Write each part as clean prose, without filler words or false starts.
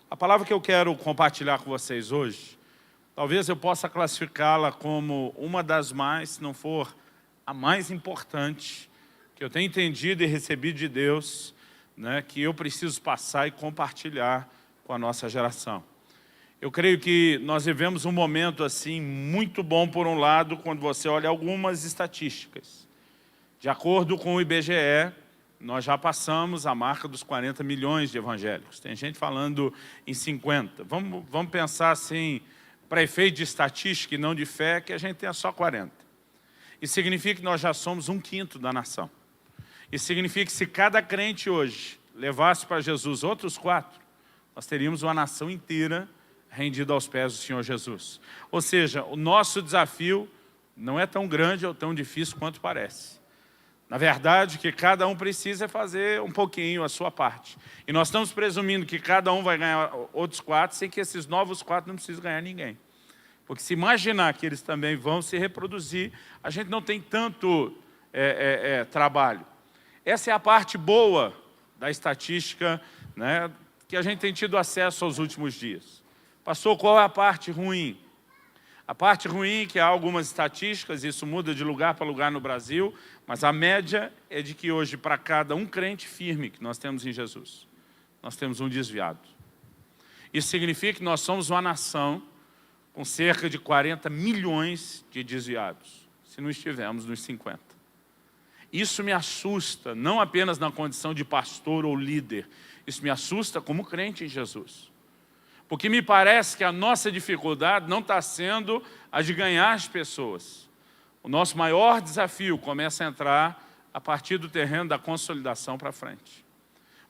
A palavra que eu quero compartilhar com vocês hoje, talvez eu possa classificá-la como uma das mais, se não for a mais importante, que eu tenho entendido e recebido de Deus, né, que eu preciso passar e compartilhar com a nossa geração. Eu creio que nós vivemos um momento assim muito bom, por um lado, quando você olha algumas estatísticas. De acordo com o IBGE, nós já passamos a marca dos 40 milhões de evangélicos. Tem gente falando em 50. Vamos pensar assim, para efeito de estatística e não de fé, que a gente tenha só 40. Isso significa que nós já somos 1/5 da nação. Isso significa que se cada crente hoje levasse para Jesus outros 4, nós teríamos uma nação inteira rendida aos pés do Senhor Jesus. Ou seja, o nosso desafio não é tão grande ou tão difícil quanto parece. Na verdade, o que cada um precisa é fazer um pouquinho a sua parte. E nós estamos presumindo que cada um vai ganhar outros 4, sem que esses novos 4 não precisem ganhar ninguém. Porque se imaginar que eles também vão se reproduzir, a gente não tem tanto trabalho. Essa é a parte boa da estatística, né, que a gente tem tido acesso aos últimos dias. Pastor, qual é a parte ruim? A parte ruim é que há algumas estatísticas, isso muda de lugar para lugar no Brasil, mas a média é de que hoje, para cada um crente firme que nós temos em Jesus, nós temos um desviado. Isso significa que nós somos uma nação com cerca de 40 milhões de desviados, se não estivermos nos 50. Isso me assusta, não apenas na condição de pastor ou líder, isso me assusta como crente em Jesus. Porque me parece que a nossa dificuldade não está sendo a de ganhar as pessoas. O nosso maior desafio começa a entrar a partir do terreno da consolidação para frente.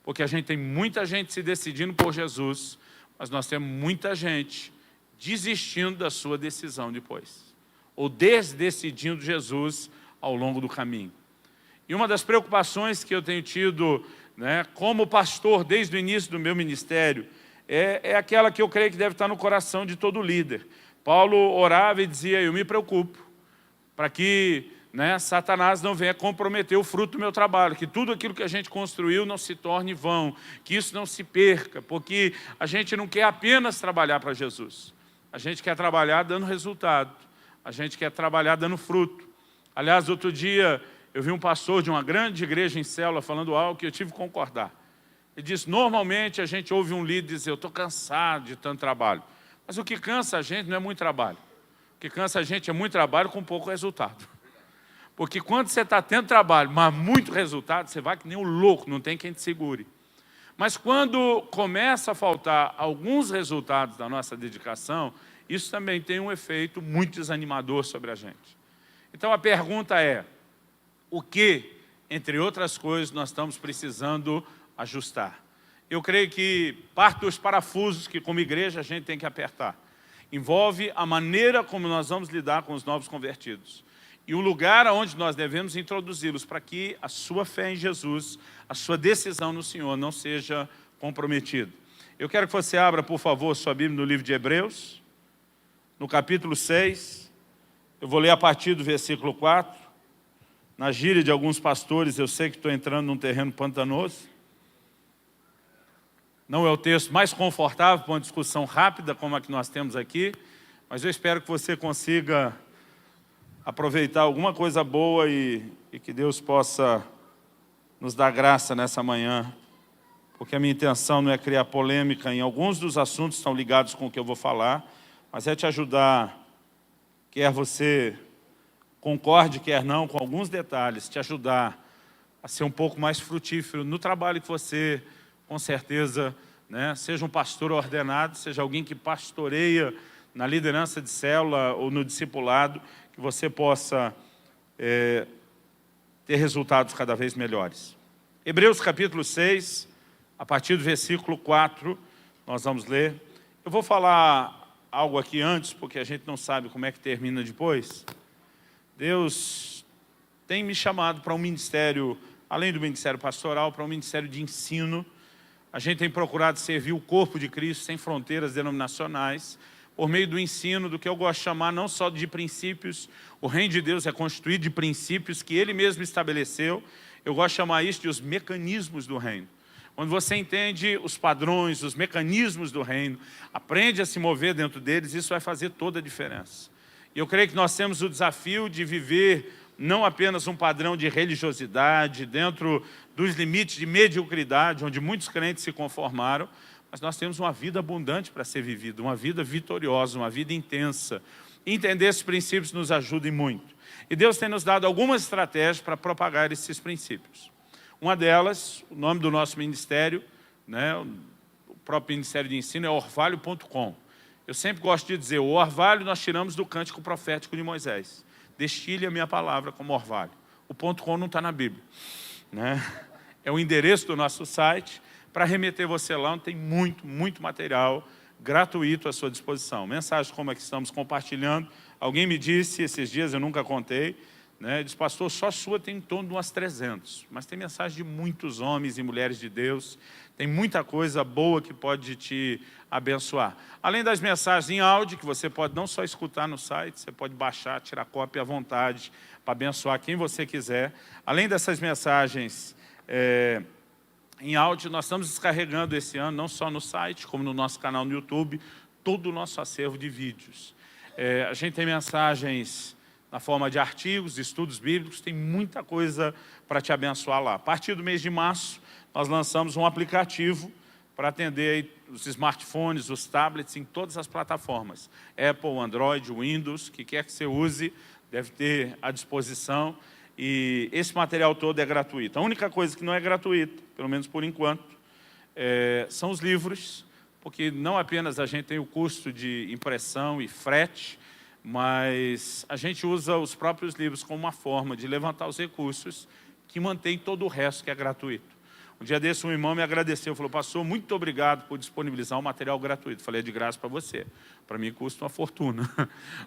Porque a gente tem muita gente se decidindo por Jesus, mas nós temos muita gente desistindo da sua decisão depois. Ou desdecidindo Jesus ao longo do caminho. E uma das preocupações que eu tenho tido, né, como pastor desde o início do meu ministério, é aquela que eu creio que deve estar no coração de todo líder. Paulo orava e dizia, eu me preocupo, para que, né, Satanás não venha comprometer o fruto do meu trabalho, que tudo aquilo que a gente construiu não se torne vão, que isso não se perca, porque a gente não quer apenas trabalhar para Jesus, a gente quer trabalhar dando resultado, a gente quer trabalhar dando fruto. Aliás, outro dia eu vi um pastor de uma grande igreja em célula falando algo que eu tive que concordar. Ele disse, normalmente a gente ouve um líder dizer, eu estou cansado de tanto trabalho. Mas o que cansa a gente não é muito trabalho. O que cansa a gente é muito trabalho com pouco resultado. Porque quando você está tendo trabalho, mas muito resultado, você vai que nem um louco, não tem quem te segure. Mas quando começa a faltar alguns resultados da nossa dedicação, isso também tem um efeito muito desanimador sobre a gente. Então a pergunta é, o que, entre outras coisas, nós estamos precisando ajustar? Eu creio que parte dos parafusos que, como igreja, a gente tem que apertar envolve a maneira como nós vamos lidar com os novos convertidos e o lugar onde nós devemos introduzi-los para que a sua fé em Jesus, a sua decisão no Senhor não seja comprometida. Eu quero que você abra, por favor, sua Bíblia no livro de Hebreus, no capítulo 6. Eu vou ler a partir do versículo 4. Na gíria de alguns pastores, eu sei que estou entrando num terreno pantanoso. Não é o texto mais confortável para uma discussão rápida como a que nós temos aqui, mas eu espero que você consiga aproveitar alguma coisa boa e que Deus possa nos dar graça nessa manhã, porque a minha intenção não é criar polêmica em alguns dos assuntos que estão ligados com o que eu vou falar, mas é te ajudar, quer você concorde, quer não, com alguns detalhes, te ajudar a ser um pouco mais frutífero no trabalho que você, com certeza, né, seja um pastor ordenado, seja alguém que pastoreia na liderança de célula ou no discipulado, que você possa ter resultados cada vez melhores. Hebreus capítulo 6, a partir do versículo 4, nós vamos ler. Eu vou falar algo aqui antes, porque a gente não sabe como é que termina depois. Deus tem me chamado para um ministério, além do ministério pastoral, para um ministério de ensino. A gente tem procurado servir o corpo de Cristo sem fronteiras denominacionais, por meio do ensino do que eu gosto de chamar não só de princípios. O reino de Deus é constituído de princípios que Ele mesmo estabeleceu. Eu gosto de chamar isso de os mecanismos do reino. Quando você entende os padrões, os mecanismos do reino, aprende a se mover dentro deles, isso vai fazer toda a diferença. E eu creio que nós temos o desafio de viver não apenas um padrão de religiosidade, dentro dos limites de mediocridade, onde muitos crentes se conformaram, mas nós temos uma vida abundante para ser vivida, uma vida vitoriosa, uma vida intensa. Entender esses princípios nos ajuda muito. E Deus tem nos dado algumas estratégias para propagar esses princípios. Uma delas, o nome do nosso ministério, né, o próprio Ministério de Ensino, é orvalho.com. Eu sempre gosto de dizer, o orvalho nós tiramos do cântico profético de Moisés. Destile a minha palavra como orvalho. O .com não está na Bíblia, né? É o endereço do nosso site, para remeter você lá, onde tem muito material gratuito à sua disposição. Mensagens como a que estamos compartilhando. Alguém me disse, esses dias eu nunca contei, né? Diz, pastor, só sua tem em torno de umas 300. Mas tem mensagem de muitos homens e mulheres de Deus. Tem muita coisa boa que pode te abençoar. Além das mensagens em áudio, que você pode não só escutar no site, você pode baixar, tirar cópia à vontade, para abençoar quem você quiser. Além dessas mensagens em áudio, nós estamos descarregando esse ano, não só no site, como no nosso canal no YouTube, todo o nosso acervo de vídeos. A gente tem mensagens na forma de artigos, estudos bíblicos, tem muita coisa para te abençoar lá. A partir do mês de março, nós lançamos um aplicativo para atender aí os smartphones, os tablets, em todas as plataformas. Apple, Android, Windows, o que quer que você use, deve ter à disposição. E esse material todo é gratuito. A única coisa que não é gratuita, pelo menos por enquanto, são os livros, porque não apenas a gente tem o custo de impressão e frete, mas a gente usa os próprios livros como uma forma de levantar os recursos que mantém todo o resto que é gratuito. Um dia desse, um irmão me agradeceu, falou, pastor, muito obrigado por disponibilizar um material gratuito. Falei, é de graça para você. Para mim custa uma fortuna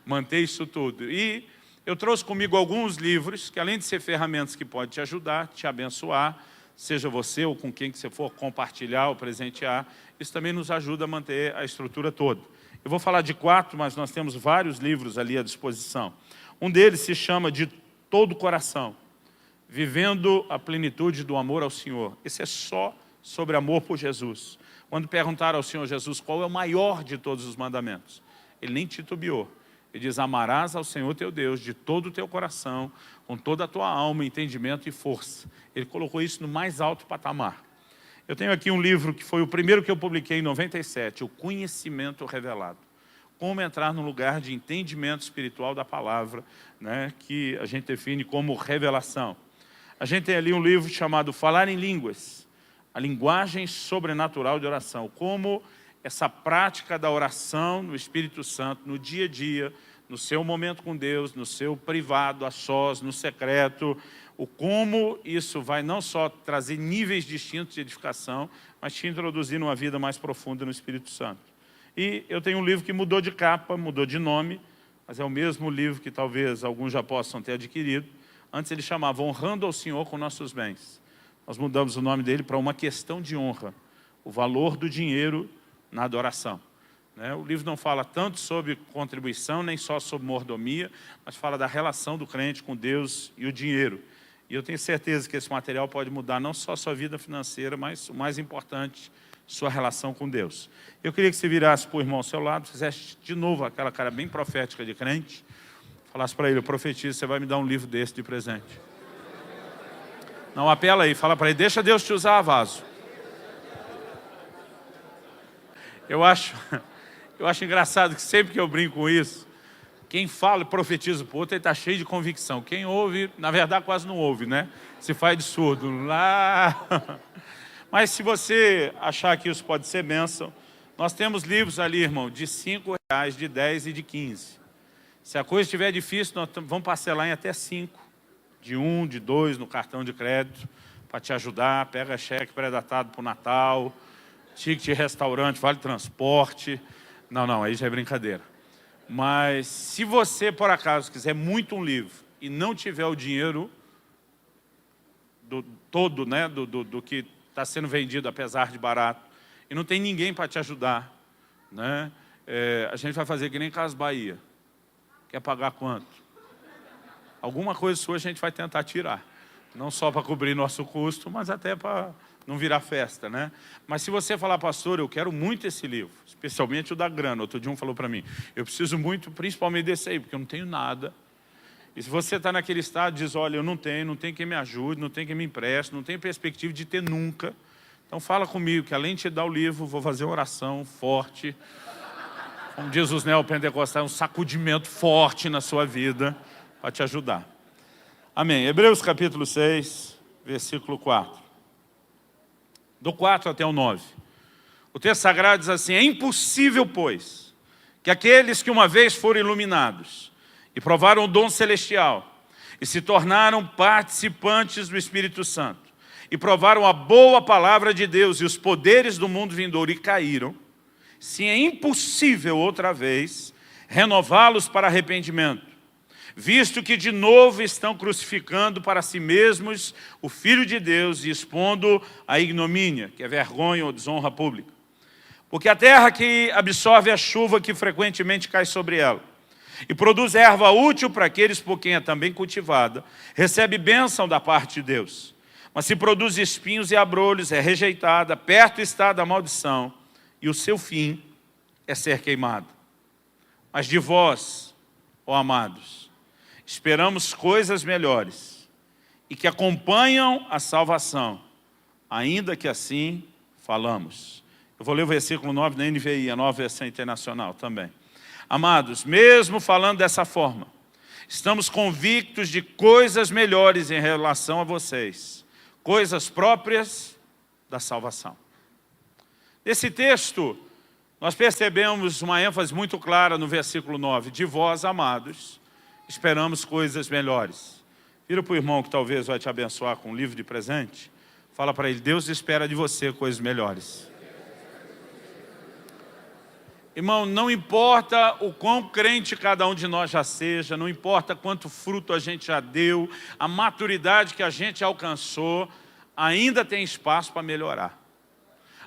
manter isso tudo. E eu trouxe comigo alguns livros que, além de ser ferramentas que podem te ajudar, te abençoar, seja você ou com quem que você for compartilhar ou presentear, isso também nos ajuda a manter a estrutura toda. Eu vou falar de 4, mas nós temos vários livros ali à disposição. Um deles se chama De Todo o Coração, Vivendo a Plenitude do Amor ao Senhor. Esse é só sobre amor por Jesus. Quando perguntaram ao Senhor Jesus qual é o maior de todos os mandamentos, ele nem titubeou. Ele diz, amarás ao Senhor teu Deus de todo o teu coração, com toda a tua alma, entendimento e força. Ele colocou isso no mais alto patamar. Eu tenho aqui um livro que foi o primeiro que eu publiquei em 97, O Conhecimento Revelado. Como entrar no lugar de entendimento espiritual da palavra, né, que a gente define como revelação. A gente tem ali um livro chamado Falar em Línguas, a linguagem sobrenatural de oração. Como essa prática da oração no Espírito Santo, no dia a dia, no seu momento com Deus, no seu privado, a sós, no secreto, o como isso vai não só trazer níveis distintos de edificação, mas te introduzir numa vida mais profunda no Espírito Santo. E eu tenho um livro que mudou de capa, mudou de nome, mas é o mesmo livro que talvez alguns já possam ter adquirido. Antes ele chamava Honrando ao Senhor com Nossos Bens. Nós mudamos o nome dele para Uma Questão de Honra, o valor do dinheiro na adoração. O livro não fala tanto sobre contribuição, nem só sobre mordomia, mas fala da relação do crente com Deus e o dinheiro. E eu tenho certeza que esse material pode mudar não só a sua vida financeira, mas o mais importante, sua relação com Deus. Eu queria que você virasse para o irmão ao seu lado, fizesse de novo aquela cara bem profética de crente, falasse para ele, eu profetizo, você vai me dar um livro desse de presente. Não, apela aí, fala para ele, deixa Deus te usar, vaso. Eu acho engraçado que sempre que eu brinco com isso, quem fala e profetiza para o outro, ele está cheio de convicção. Quem ouve, na verdade, quase não ouve, né? Se faz de surdo. Lá. Mas se você achar que isso pode ser bênção, nós temos livros ali, irmão, de R$5, de 10 e de 15. Se a coisa estiver difícil, nós vamos parcelar em até 5. De 1, de 2 no cartão de crédito, para te ajudar. Pega cheque pré-datado para o Natal, ticket de restaurante, vale transporte. Não, aí já é brincadeira. Mas se você, por acaso, quiser muito um livro e não tiver o dinheiro todo, né, do que está sendo vendido, apesar de barato, e não tem ninguém para te ajudar, né, a gente vai fazer que nem Casas Bahia. Quer pagar quanto? Alguma coisa sua a gente vai tentar tirar. Não só para cobrir nosso custo, mas até para não virar festa, né? Mas se você falar, pastor, eu quero muito esse livro, especialmente o da grana. Outro dia um falou para mim, eu preciso muito, principalmente desse aí, porque eu não tenho nada. E se você está naquele estado, diz, olha, eu não tenho quem me ajude, não tem quem me empreste, não tenho perspectiva de ter nunca. Então fala comigo, que além de te dar o livro, vou fazer uma oração forte. Como diz os neopentecostais, um sacudimento forte na sua vida para te ajudar. Amém. Hebreus capítulo 6, versículo 4. Do 4 até o 9. O texto sagrado diz assim, é impossível, pois, que aqueles que uma vez foram iluminados e provaram o dom celestial e se tornaram participantes do Espírito Santo e provaram a boa palavra de Deus e os poderes do mundo vindouro e caíram, se é impossível outra vez renová-los para arrependimento, visto que de novo estão crucificando para si mesmos o Filho de Deus e expondo a ignomínia, que é vergonha ou desonra pública. Porque a terra que absorve a chuva que frequentemente cai sobre ela e produz erva útil para aqueles por quem é também cultivada, recebe bênção da parte de Deus. Mas se produz espinhos e abrolhos, é rejeitada, perto está da maldição, e o seu fim é ser queimado. Mas de vós, ó amados, esperamos coisas melhores e que acompanham a salvação, ainda que assim falamos. Eu vou ler o versículo 9 da NVI, a Nova Versão Internacional também. Amados, mesmo falando dessa forma, estamos convictos de coisas melhores em relação a vocês, coisas próprias da salvação. Nesse texto, nós percebemos uma ênfase muito clara no versículo 9. De vós, amados, esperamos coisas melhores. Vira para o irmão que talvez vai te abençoar com um livro de presente. Fala para ele, Deus espera de você coisas melhores. Irmão, não importa o quão crente cada um de nós já seja, não importa quanto fruto a gente já deu, a maturidade que a gente alcançou, ainda tem espaço para melhorar.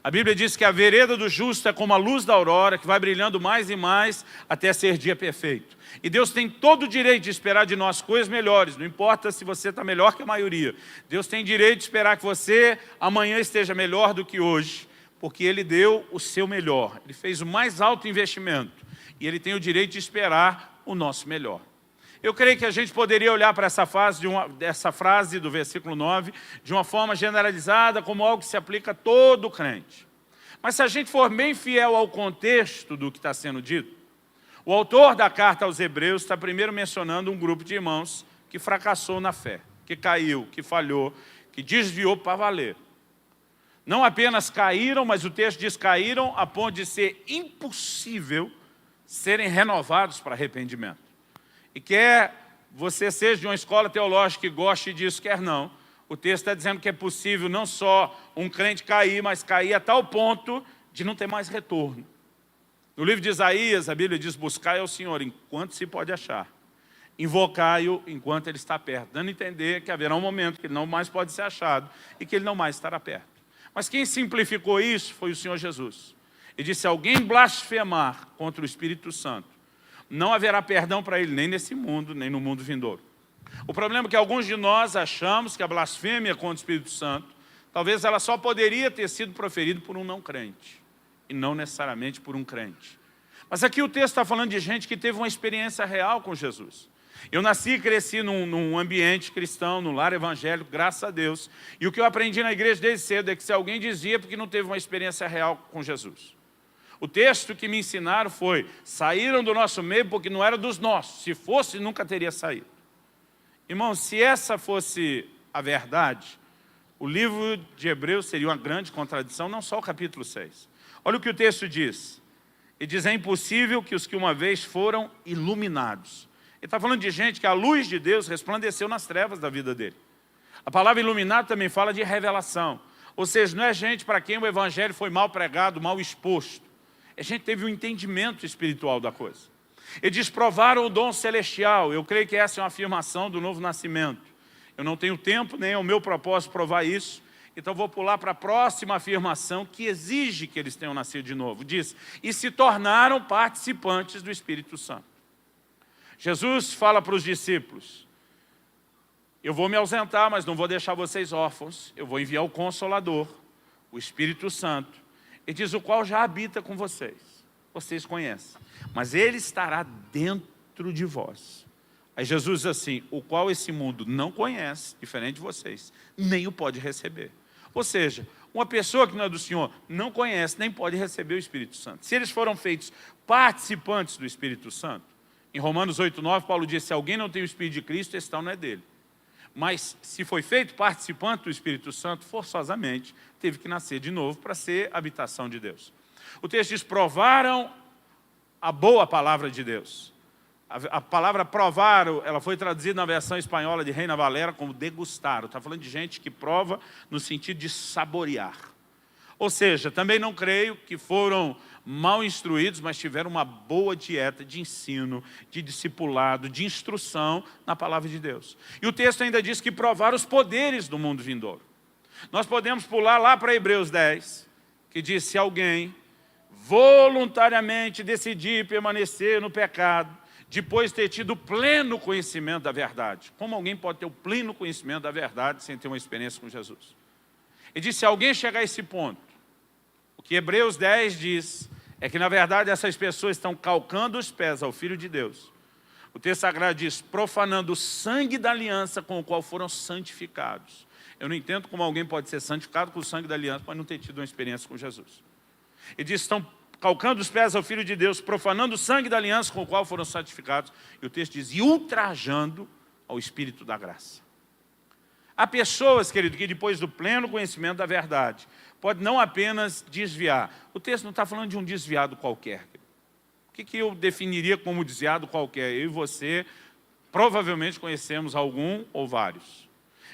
A Bíblia diz que a vereda do justo é como a luz da aurora, que vai brilhando mais e mais até ser dia perfeito. E Deus tem todo o direito de esperar de nós coisas melhores, não importa se você está melhor que a maioria. Deus tem direito de esperar que você amanhã esteja melhor do que hoje, porque Ele deu o seu melhor. Ele fez o mais alto investimento e Ele tem o direito de esperar o nosso melhor. Eu creio que a gente poderia olhar para essa frase do versículo 9 de uma forma generalizada, como algo que se aplica a todo crente. Mas se a gente for bem fiel ao contexto do que está sendo dito, o autor da carta aos Hebreus está primeiro mencionando um grupo de irmãos que fracassou na fé, que caiu, que falhou, que desviou para valer. Não apenas caíram, mas o texto diz caíram a ponto de ser impossível serem renovados para arrependimento. E quer você seja de uma escola teológica que goste disso, quer não, o texto está dizendo que é possível não só um crente cair, mas cair a tal ponto de não ter mais retorno. No livro de Isaías, a Bíblia diz, buscai ao Senhor enquanto se pode achar, invocai-o enquanto Ele está perto, dando a entender que haverá um momento que Ele não mais pode ser achado e que Ele não mais estará perto. Mas quem simplificou isso foi o Senhor Jesus. Ele disse, se alguém blasfemar contra o Espírito Santo, não haverá perdão para ele, nem nesse mundo, nem no mundo vindouro. O problema é que alguns de nós achamos que a blasfêmia contra o Espírito Santo, talvez ela só poderia ter sido proferida por um não crente, e não necessariamente por um crente. Mas aqui o texto está falando de gente que teve uma experiência real com Jesus. Eu nasci e cresci num ambiente cristão, no lar evangélico, graças a Deus. E o que eu aprendi na igreja desde cedo é que se alguém dizia porque não teve uma experiência real com Jesus. O texto que me ensinaram foi, saíram do nosso meio porque não era dos nossos. Se fosse, nunca teria saído. Irmão, se essa fosse a verdade, o livro de Hebreus seria uma grande contradição, não só o capítulo 6. Olha o que o texto diz. Ele diz, é impossível que os que uma vez foram iluminados. Ele está falando de gente que a luz de Deus resplandeceu nas trevas da vida dele. A palavra iluminado também fala de revelação. Ou seja, não é gente para quem o evangelho foi mal pregado, mal exposto. A gente teve um entendimento espiritual da coisa. Ele diz, provaram o dom celestial. Eu creio que essa é uma afirmação do novo nascimento. Eu não tenho tempo, nem é o meu propósito provar isso. Então vou pular para a próxima afirmação que exige que eles tenham nascido de novo. Diz, e se tornaram participantes do Espírito Santo. Jesus fala para os discípulos, eu vou me ausentar, mas não vou deixar vocês órfãos. Eu vou enviar o Consolador. o Espírito Santo. Ele diz, o qual já habita com vocês. Vocês conhecem. Mas ele estará dentro de vós. Aí Jesus diz assim, o qual esse mundo não conhece, diferente de vocês, nem o pode receber. Ou seja, uma pessoa que não é do Senhor não conhece, nem pode receber o Espírito Santo. Se eles foram feitos participantes do Espírito Santo, em Romanos 8:9, Paulo diz, se alguém não tem o Espírito de Cristo, esse tal não é dele. Mas se foi feito participante do Espírito Santo, forçosamente teve que nascer de novo para ser habitação de Deus. O texto diz, provaram a boa palavra de Deus. A palavra provaram, ela foi traduzida na versão espanhola de Reina Valera como degustaram. Está falando de gente que prova no sentido de saborear. Ou seja, também não creio que foram mal instruídos, mas tiveram uma boa dieta de ensino, de discipulado, de instrução na palavra de Deus. E o texto ainda diz que provaram os poderes do mundo vindouro. Nós podemos pular lá para Hebreus 10, que diz, se alguém voluntariamente decidir permanecer no pecado, depois de ter tido pleno conhecimento da verdade. Como alguém pode ter o pleno conhecimento da verdade sem ter uma experiência com Jesus? Ele diz, se alguém chegar a esse ponto, o que Hebreus 10 diz, é que na verdade essas pessoas estão calcando os pés ao Filho de Deus. O texto sagrado diz, profanando o sangue da aliança com o qual foram santificados. Eu não entendo como alguém pode ser santificado com o sangue da aliança, mas não ter tido uma experiência com Jesus. Ele diz, estão calcando os pés ao Filho de Deus, profanando o sangue da aliança com o qual foram santificados. E o texto diz, e ultrajando ao Espírito da graça. Há pessoas, querido, que depois do pleno conhecimento da verdade, pode não apenas desviar. O texto não está falando de um desviado qualquer. O que eu definiria como desviado qualquer? Eu e você provavelmente conhecemos algum ou vários.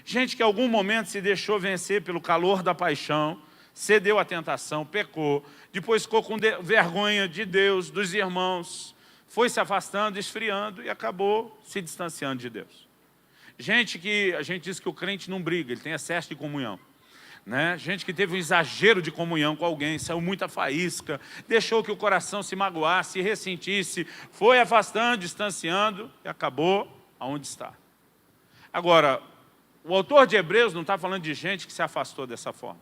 Gente que em algum momento se deixou vencer pelo calor da paixão, cedeu à tentação, pecou, depois ficou com vergonha de Deus, dos irmãos, foi se afastando, esfriando e acabou se distanciando de Deus. Gente que, a gente diz que o crente não briga, ele tem excesso de comunhão. Né? Gente que teve um exagero de comunhão com alguém, saiu muita faísca, deixou que o coração se magoasse, ressentisse, foi afastando, distanciando e acabou aonde está. Agora, o autor de Hebreus não está falando de gente que se afastou dessa forma.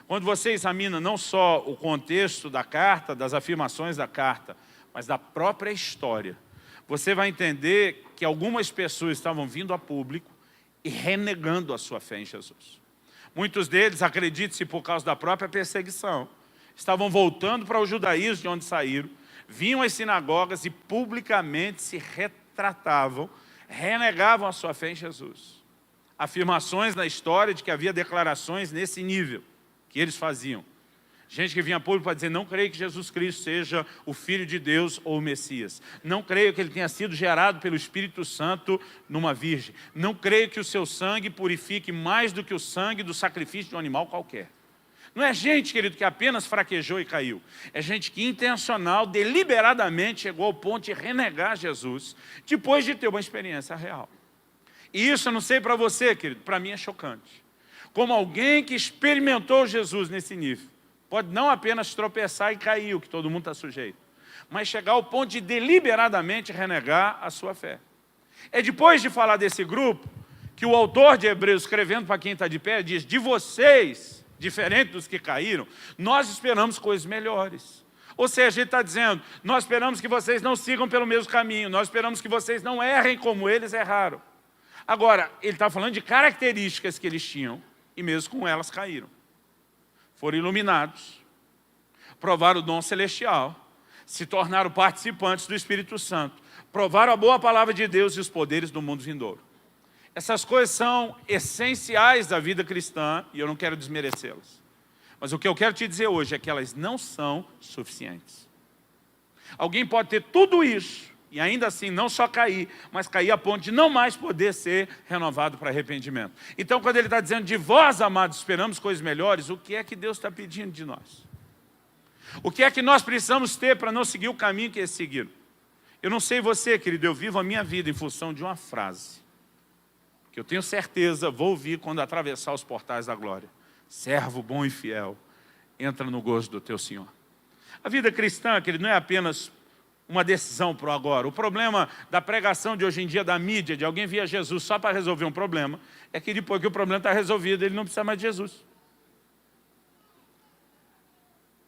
Quando você examina não só o contexto da carta, das afirmações da carta, mas da própria história, você vai entender que algumas pessoas estavam vindo a público e renegando a sua fé em Jesus. Muitos deles, acredite-se por causa da própria perseguição, estavam voltando para o judaísmo de onde saíram, vinham às sinagogas e publicamente se retratavam, renegavam a sua fé em Jesus. Afirmações na história de que havia declarações nesse nível que eles faziam. Gente que vinha a público para dizer, não creio que Jesus Cristo seja o Filho de Deus ou o Messias. Não creio que ele tenha sido gerado pelo Espírito Santo numa virgem. Não creio que o seu sangue purifique mais do que o sangue do sacrifício de um animal qualquer. Não é gente, querido, que apenas fraquejou e caiu. É gente que intencional, deliberadamente chegou ao ponto de renegar Jesus, depois de ter uma experiência real. E isso eu não sei para você, querido, para mim é chocante. Como alguém que experimentou Jesus nesse nível, pode não apenas tropeçar e cair, o que todo mundo está sujeito, mas chegar ao ponto de deliberadamente renegar a sua fé. É depois de falar desse grupo, que o autor de Hebreus, escrevendo para quem está de pé, diz, de vocês, diferente dos que caíram, nós esperamos coisas melhores. Ou seja, ele está dizendo, nós esperamos que vocês não sigam pelo mesmo caminho, nós esperamos que vocês não errem como eles erraram. Agora, ele está falando de características que eles tinham, e mesmo com elas caíram. Foram iluminados, provaram o dom celestial, se tornaram participantes do Espírito Santo, provaram a boa palavra de Deus e os poderes do mundo vindouro. Essas coisas são essenciais da vida cristã e eu não quero desmerecê-las. Mas o que eu quero te dizer hoje é que elas não são suficientes. Alguém pode ter tudo isso e ainda assim não só cair, mas cair a ponto de não mais poder ser renovado para arrependimento. Então, quando ele está dizendo, de vós, amados, esperamos coisas melhores, o que é que Deus está pedindo de nós? O que é que nós precisamos ter para não seguir o caminho que eles seguiram? Eu não sei você, querido, eu vivo a minha vida em função de uma frase, que eu tenho certeza, vou ouvir quando atravessar os portais da glória. Servo bom e fiel, entra no gozo do teu Senhor. A vida cristã, querido, não é apenas uma decisão para o agora. O problema da pregação de hoje em dia, da mídia, de alguém via Jesus só para resolver um problema, é que depois que o problema está resolvido, ele não precisa mais de Jesus.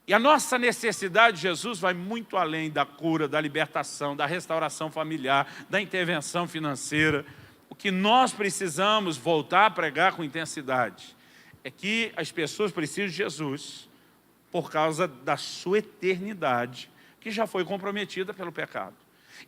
E a nossa necessidade de Jesus vai muito além da cura, da libertação, da restauração familiar, da intervenção financeira. O que nós precisamos voltar a pregar com intensidade é que as pessoas precisam de Jesus por causa da sua eternidade, que já foi comprometida pelo pecado.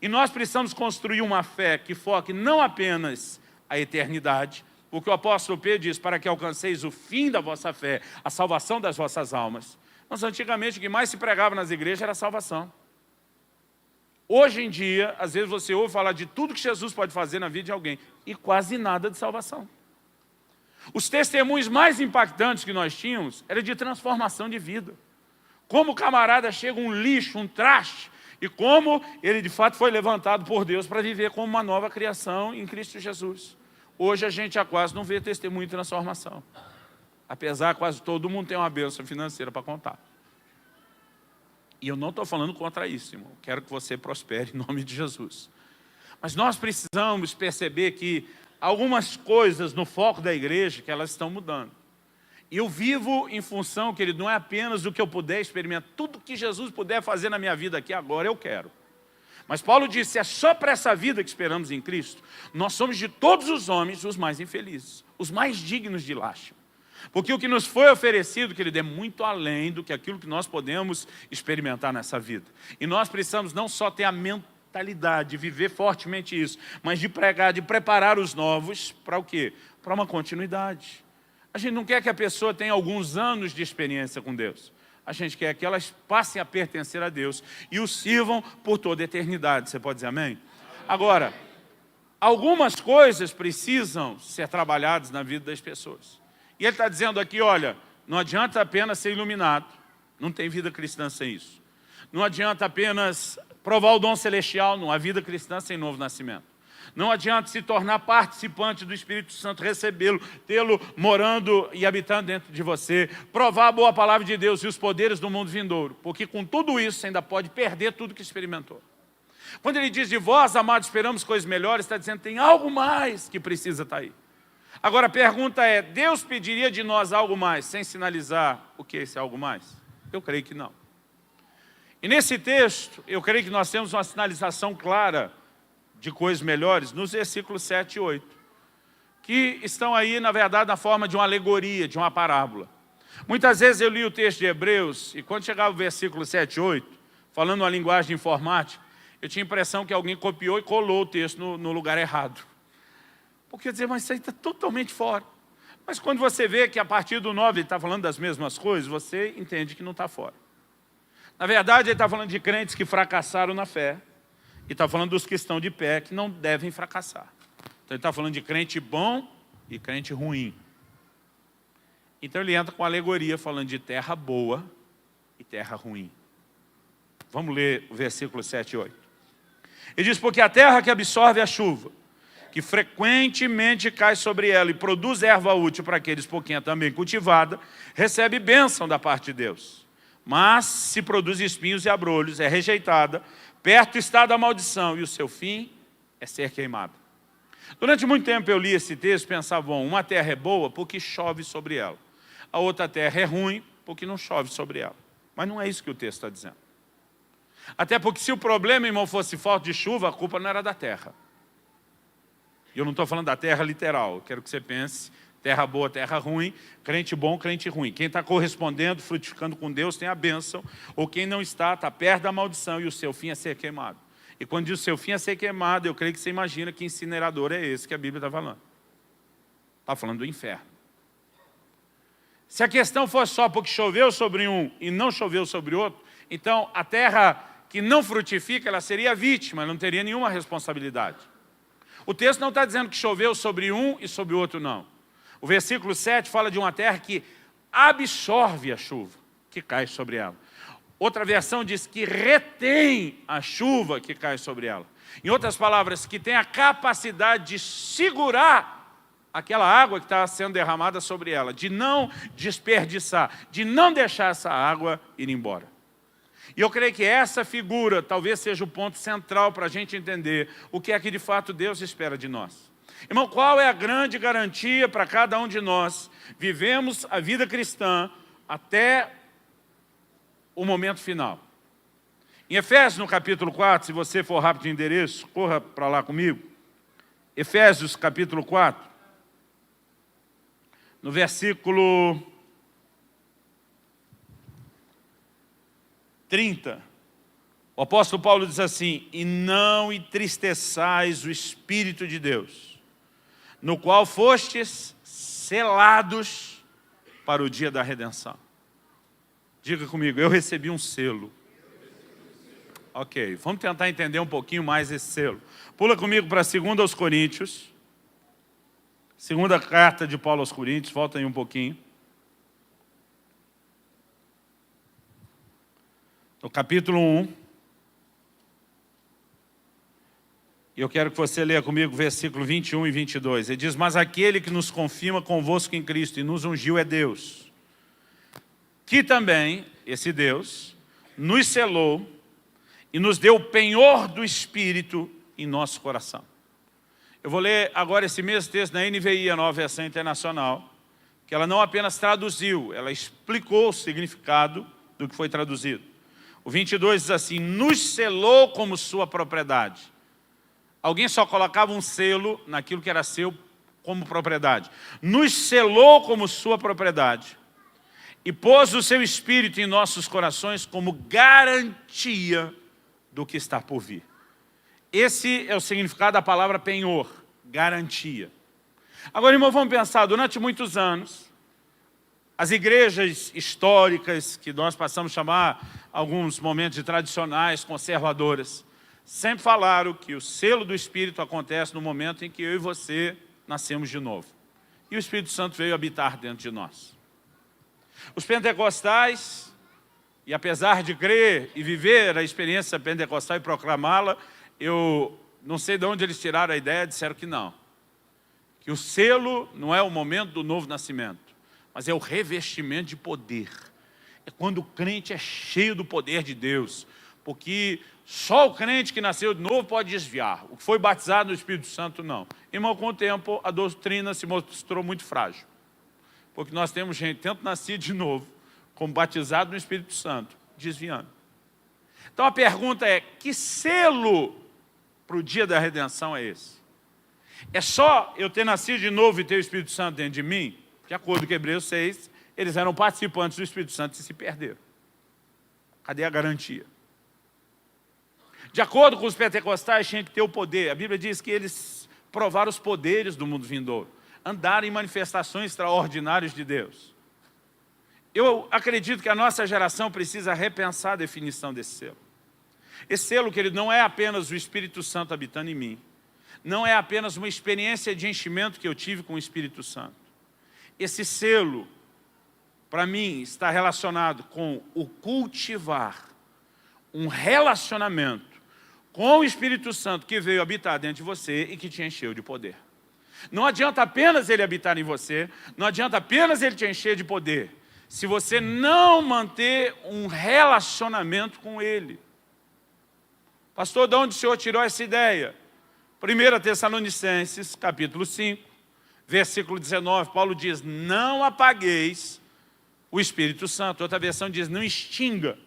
E nós precisamos construir uma fé que foque não apenas a eternidade, porque o apóstolo Pedro diz, para que alcanceis o fim da vossa fé, a salvação das vossas almas. Mas antigamente o que mais se pregava nas igrejas era a salvação. Hoje em dia, às vezes você ouve falar de tudo que Jesus pode fazer na vida de alguém e quase nada de salvação. Os testemunhos mais impactantes que nós tínhamos eram de transformação de vida. Como o camarada chega um lixo, um traste, e como ele de fato foi levantado por Deus para viver como uma nova criação em Cristo Jesus. Hoje a gente já quase não vê testemunho de transformação. Apesar, quase todo mundo tem uma bênção financeira para contar. E eu não estou falando contra isso, irmão. Quero que você prospere em nome de Jesus. Mas nós precisamos perceber que algumas coisas no foco da igreja, que elas estão mudando. E eu vivo em função, querido, não é apenas do que eu puder experimentar. Tudo que Jesus puder fazer na minha vida aqui agora, eu quero. Mas Paulo disse, é só para essa vida que esperamos em Cristo. Nós somos de todos os homens os mais infelizes, os mais dignos de lástima. Porque o que nos foi oferecido, querido, é muito além do que aquilo que nós podemos experimentar nessa vida. E nós precisamos não só ter a mentalidade de viver fortemente isso, mas de pregar, de preparar os novos para o quê? Para uma continuidade. A gente não quer que a pessoa tenha alguns anos de experiência com Deus. A gente quer que elas passem a pertencer a Deus e o sirvam por toda a eternidade. Você pode dizer amém? Agora, algumas coisas precisam ser trabalhadas na vida das pessoas. E ele está dizendo aqui, olha, não adianta apenas ser iluminado, não tem vida cristã sem isso. Não adianta apenas provar o dom celestial, não há vida cristã sem novo nascimento. Não adianta se tornar participante do Espírito Santo, recebê-lo, tê-lo morando e habitando dentro de você, provar a boa palavra de Deus e os poderes do mundo vindouro, porque com tudo isso você ainda pode perder tudo que experimentou. Quando ele diz de vós, amados, esperamos coisas melhores, está dizendo que tem algo mais que precisa estar aí. Agora a pergunta é, Deus pediria de nós algo mais, sem sinalizar o que é esse algo mais? Eu creio que não. E nesse texto, eu creio que nós temos uma sinalização clara de coisas melhores nos versículos 7 e 8, que estão aí, na verdade, na forma de uma alegoria, de uma parábola. Muitas vezes eu li o texto de Hebreus, e quando chegava o versículo 7 e 8, falando uma linguagem informática, eu tinha a impressão que alguém copiou e colou o texto no lugar errado. Porque eu dizia, mas isso aí está totalmente fora. Mas quando você vê que a partir do 9 ele está falando das mesmas coisas, você entende que não está fora. Na verdade, ele está falando de crentes que fracassaram na fé, e está falando dos que estão de pé, que não devem fracassar. Então ele está falando de crente bom e crente ruim. Então ele entra com alegoria, falando de terra boa e terra ruim. Vamos ler o versículo 7 e 8. Ele diz, porque a terra que absorve a chuva, que frequentemente cai sobre ela e produz erva útil para aqueles pouquinho também cultivada, recebe bênção da parte de Deus. Mas se produz espinhos e abrolhos, é rejeitada, perto está da maldição, e o seu fim é ser queimada. Durante muito tempo eu li esse texto e pensava, bom, uma terra é boa porque chove sobre ela. A outra terra é ruim porque não chove sobre ela. Mas não é isso que o texto está dizendo. Até porque se o problema, irmão, fosse falta de chuva, a culpa não era da terra. E eu não estou falando da terra literal, eu quero que você pense, terra boa, terra ruim, crente bom, crente ruim. Quem está correspondendo, frutificando com Deus, tem a bênção, ou quem não está perto da maldição e o seu fim é ser queimado. E quando diz o seu fim é ser queimado, eu creio que você imagina que incinerador é esse que a Bíblia está falando. Está falando do inferno. Se a questão fosse só porque choveu sobre um e não choveu sobre outro, então a terra que não frutifica, ela seria vítima, ela não teria nenhuma responsabilidade. O texto não está dizendo que choveu sobre um e sobre o outro, não. O versículo 7 fala de uma terra que absorve a chuva que cai sobre ela. Outra versão diz que retém a chuva que cai sobre ela. Em outras palavras, que tem a capacidade de segurar aquela água que está sendo derramada sobre ela, de não desperdiçar, de não deixar essa água ir embora. E eu creio que essa figura talvez seja o ponto central para a gente entender o que é que de fato Deus espera de nós. Irmão, qual é a grande garantia para cada um de nós? Vivemos a vida cristã até o momento final. Em Efésios, no capítulo 4, se você for rápido de endereço, corra para lá comigo. Efésios, capítulo 4, no versículo 30, o apóstolo Paulo diz assim: e não entristeçais o Espírito de Deus, no qual fostes selados para o dia da redenção. Diga comigo, eu recebi um selo. Ok, vamos tentar entender um pouquinho mais esse selo. Pula comigo para 2 aos Coríntios. Segunda carta de Paulo aos Coríntios, volta aí um pouquinho. No capítulo 1. E eu quero que você leia comigo versículo 21 e 22. Ele diz: mas aquele que nos confirma convosco em Cristo e nos ungiu é Deus, que também, esse Deus, nos selou e nos deu o penhor do Espírito em nosso coração. Eu vou ler agora esse mesmo texto na NVI, a Nova Versão Internacional, que ela não apenas traduziu, ela explicou o significado do que foi traduzido. O 22 diz assim: nos selou como sua propriedade. Alguém só colocava um selo naquilo que era seu como propriedade. Nos selou como sua propriedade e pôs o seu Espírito em nossos corações como garantia do que está por vir. Esse é o significado da palavra penhor, garantia. Agora, irmão, vamos pensar, durante muitos anos, as igrejas históricas, que nós passamos a chamar alguns momentos de tradicionais, conservadoras, sempre falaram que o selo do Espírito acontece no momento em que eu e você nascemos de novo. E o Espírito Santo veio habitar dentro de nós. Os pentecostais, e apesar de crer e viver a experiência pentecostal e proclamá-la, eu não sei de onde eles tiraram a ideia, disseram que não. Que o selo não é o momento do novo nascimento, mas é o revestimento de poder. É quando o crente é cheio do poder de Deus, porque só o crente que nasceu de novo pode desviar. O que foi batizado no Espírito Santo, não. Irmão, com o tempo, a doutrina se mostrou muito frágil. Porque nós temos gente, tanto nascido de novo, como batizado no Espírito Santo, desviando. Então a pergunta é, que selo para o dia da redenção é esse? É só eu ter nascido de novo e ter o Espírito Santo dentro de mim? De acordo com Hebreus 6, eles eram participantes do Espírito Santo e se perderam. Cadê a garantia? De acordo com os pentecostais, tinha que ter o poder. A Bíblia diz que eles provaram os poderes do mundo vindouro, andaram em manifestações extraordinárias de Deus. Eu acredito que a nossa geração precisa repensar a definição desse selo. Esse selo, querido, não é apenas o Espírito Santo habitando em mim. Não é apenas uma experiência de enchimento que eu tive com o Espírito Santo. Esse selo, para mim, está relacionado com o cultivar um relacionamento com o Espírito Santo que veio habitar dentro de você e que te encheu de poder. Não adianta apenas ele habitar em você, não adianta apenas ele te encher de poder, se você não manter um relacionamento com ele. Pastor, de onde o senhor tirou essa ideia? 1 Tessalonicenses, capítulo 5, versículo 19, Paulo diz: não apagueis o Espírito Santo. Outra versão diz: não extinga,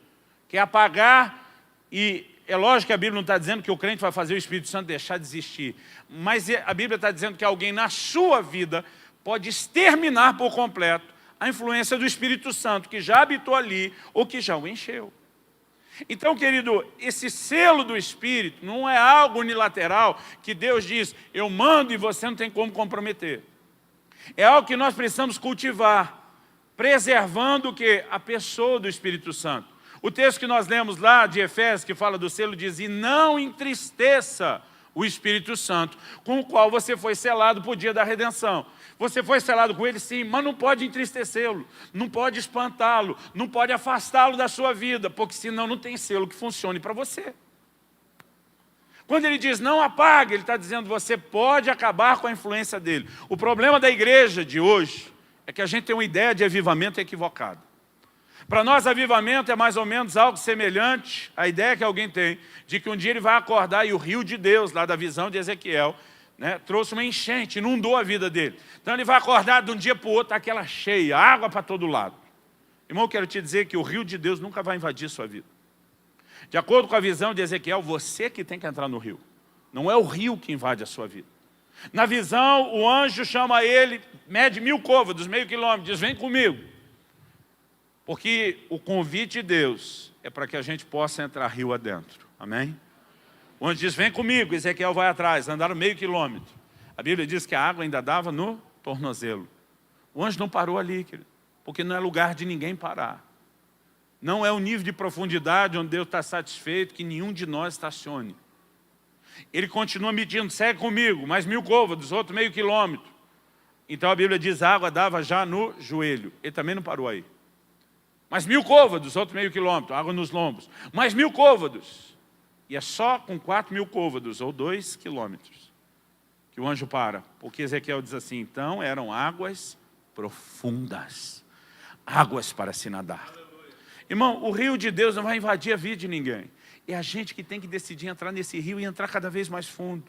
que é apagar. E é lógico que a Bíblia não está dizendo que o crente vai fazer o Espírito Santo deixar de existir, mas a Bíblia está dizendo que alguém na sua vida pode exterminar por completo a influência do Espírito Santo, que já habitou ali ou que já o encheu. Então, querido, esse selo do Espírito não é algo unilateral que Deus diz, eu mando e você não tem como comprometer. É algo que nós precisamos cultivar, preservando o quê? A pessoa do Espírito Santo. O texto que nós lemos lá de Efésios, que fala do selo, diz, e não entristeça o Espírito Santo, com o qual você foi selado para o dia da redenção. Você foi selado com ele, sim, mas não pode entristecê-lo, não pode espantá-lo, não pode afastá-lo da sua vida, porque senão não tem selo que funcione para você. Quando ele diz não apague, ele está dizendo você pode acabar com a influência dele. O problema da igreja de hoje é que a gente tem uma ideia de avivamento equivocada. Para nós, avivamento é mais ou menos algo semelhante à ideia que alguém tem de que um dia ele vai acordar e o rio de Deus, lá da visão de Ezequiel, né, trouxe uma enchente, inundou a vida dele. Então ele vai acordar de um dia para o outro, aquela cheia, água para todo lado. Irmão, eu quero te dizer que o rio de Deus nunca vai invadir sua vida. De acordo com a visão de Ezequiel, você que tem que entrar no rio. Não é o rio que invade a sua vida. Na visão, o anjo chama ele, mede 1000 côvados, meio quilômetro, diz, vem comigo. Porque o convite de Deus é para que a gente possa entrar rio adentro. Amém? O anjo diz, vem comigo, Ezequiel vai atrás, andaram meio quilômetro. A Bíblia diz que a água ainda dava no tornozelo. O anjo não parou ali, querido, porque não é lugar de ninguém parar. Não é o nível de profundidade onde Deus está satisfeito que nenhum de nós estacione. Ele continua medindo, segue comigo, mais 1000 côvados, outro meio quilômetro. Então a Bíblia diz, a água dava já no joelho. Ele também não parou aí. Mais 1000 côvados, outro meio quilômetro, água nos lombos. Mais 1000 côvados. E é só com 4000 côvados, ou 2 quilômetros, que o anjo para. Porque Ezequiel diz assim, então eram águas profundas. Águas para se nadar. Irmão, o rio de Deus não vai invadir a vida de ninguém. É a gente que tem que decidir entrar nesse rio e entrar cada vez mais fundo.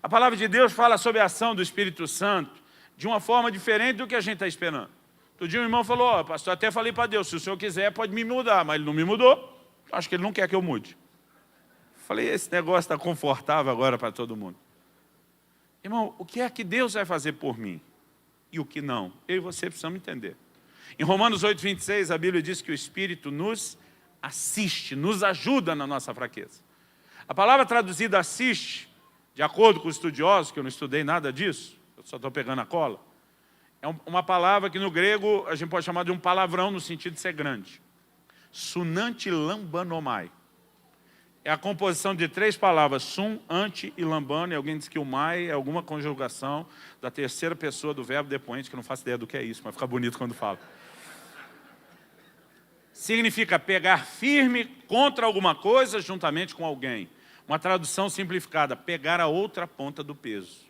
A palavra de Deus fala sobre a ação do Espírito Santo de uma forma diferente do que a gente está esperando. Outro dia um irmão falou, pastor, até falei para Deus, se o senhor quiser pode me mudar, mas ele não me mudou, acho que ele não quer que eu mude. Falei, esse negócio está confortável agora para todo mundo. Irmão, o que é que Deus vai fazer por mim? E o que não? Eu e você precisamos entender. Em Romanos 8:26, a Bíblia diz que o Espírito nos assiste, nos ajuda na nossa fraqueza. A palavra traduzida assiste, de acordo com os estudiosos, que eu não estudei nada disso, eu só estou pegando a cola, é uma palavra que no grego a gente pode chamar de um palavrão no sentido de ser grande. Sunanti lambanomai. É a composição de 3 palavras, sum, ante e lambano, e alguém diz que o mai é alguma conjugação da terceira pessoa do verbo depoente, que eu não faço ideia do que é isso, mas fica bonito quando falo. Significa pegar firme contra alguma coisa juntamente com alguém. Uma tradução simplificada, pegar a outra ponta do peso.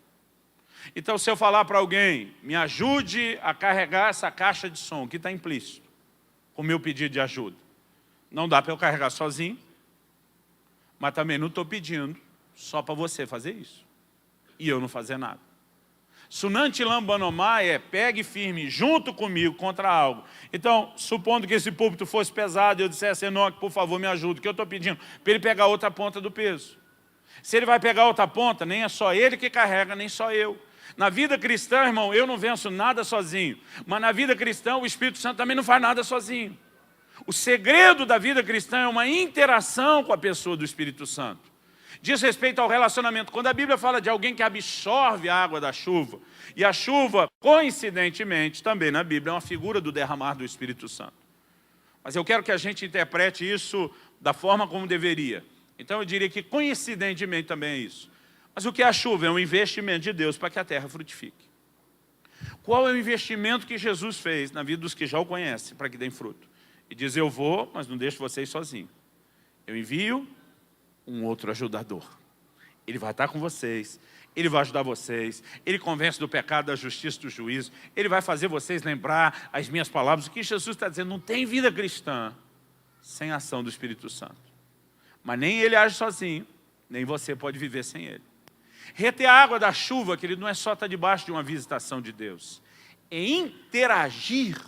Então, se eu falar para alguém, me ajude a carregar essa caixa de som, que está implícito, com o meu pedido de ajuda. Não dá para eu carregar sozinho, mas também não estou pedindo só para você fazer isso. E eu não fazer nada. Sunanti lambanomai é pegue firme junto comigo contra algo. Então, supondo que esse púlpito fosse pesado e eu dissesse, Enoque, por favor, me ajude, o que eu estou pedindo? Para ele pegar outra ponta do peso. Se ele vai pegar outra ponta, nem é só ele que carrega, nem só eu. Na vida cristã, irmão, eu não venço nada sozinho. Mas na vida cristã, o Espírito Santo também não faz nada sozinho. O segredo da vida cristã é uma interação com a pessoa do Espírito Santo. Diz respeito ao relacionamento. Quando a Bíblia fala de alguém que absorve a água da chuva, e a chuva, coincidentemente, também na Bíblia, é uma figura do derramar do Espírito Santo. Mas eu quero que a gente interprete isso da forma como deveria. Então eu diria que coincidentemente também é isso. Mas o que é a chuva? É um investimento de Deus para que a terra frutifique. Qual é o investimento que Jesus fez na vida dos que já o conhecem para que deem fruto? E diz, eu vou, mas não deixo vocês sozinhos. Eu envio um outro ajudador. Ele vai estar com vocês, ele vai ajudar vocês, ele convence do pecado, da justiça, do juízo, ele vai fazer vocês lembrar as minhas palavras. O que Jesus está dizendo, não tem vida cristã sem a ação do Espírito Santo. Mas nem ele age sozinho, nem você pode viver sem ele. Reter a água da chuva, querido, não é só estar debaixo de uma visitação de Deus. É interagir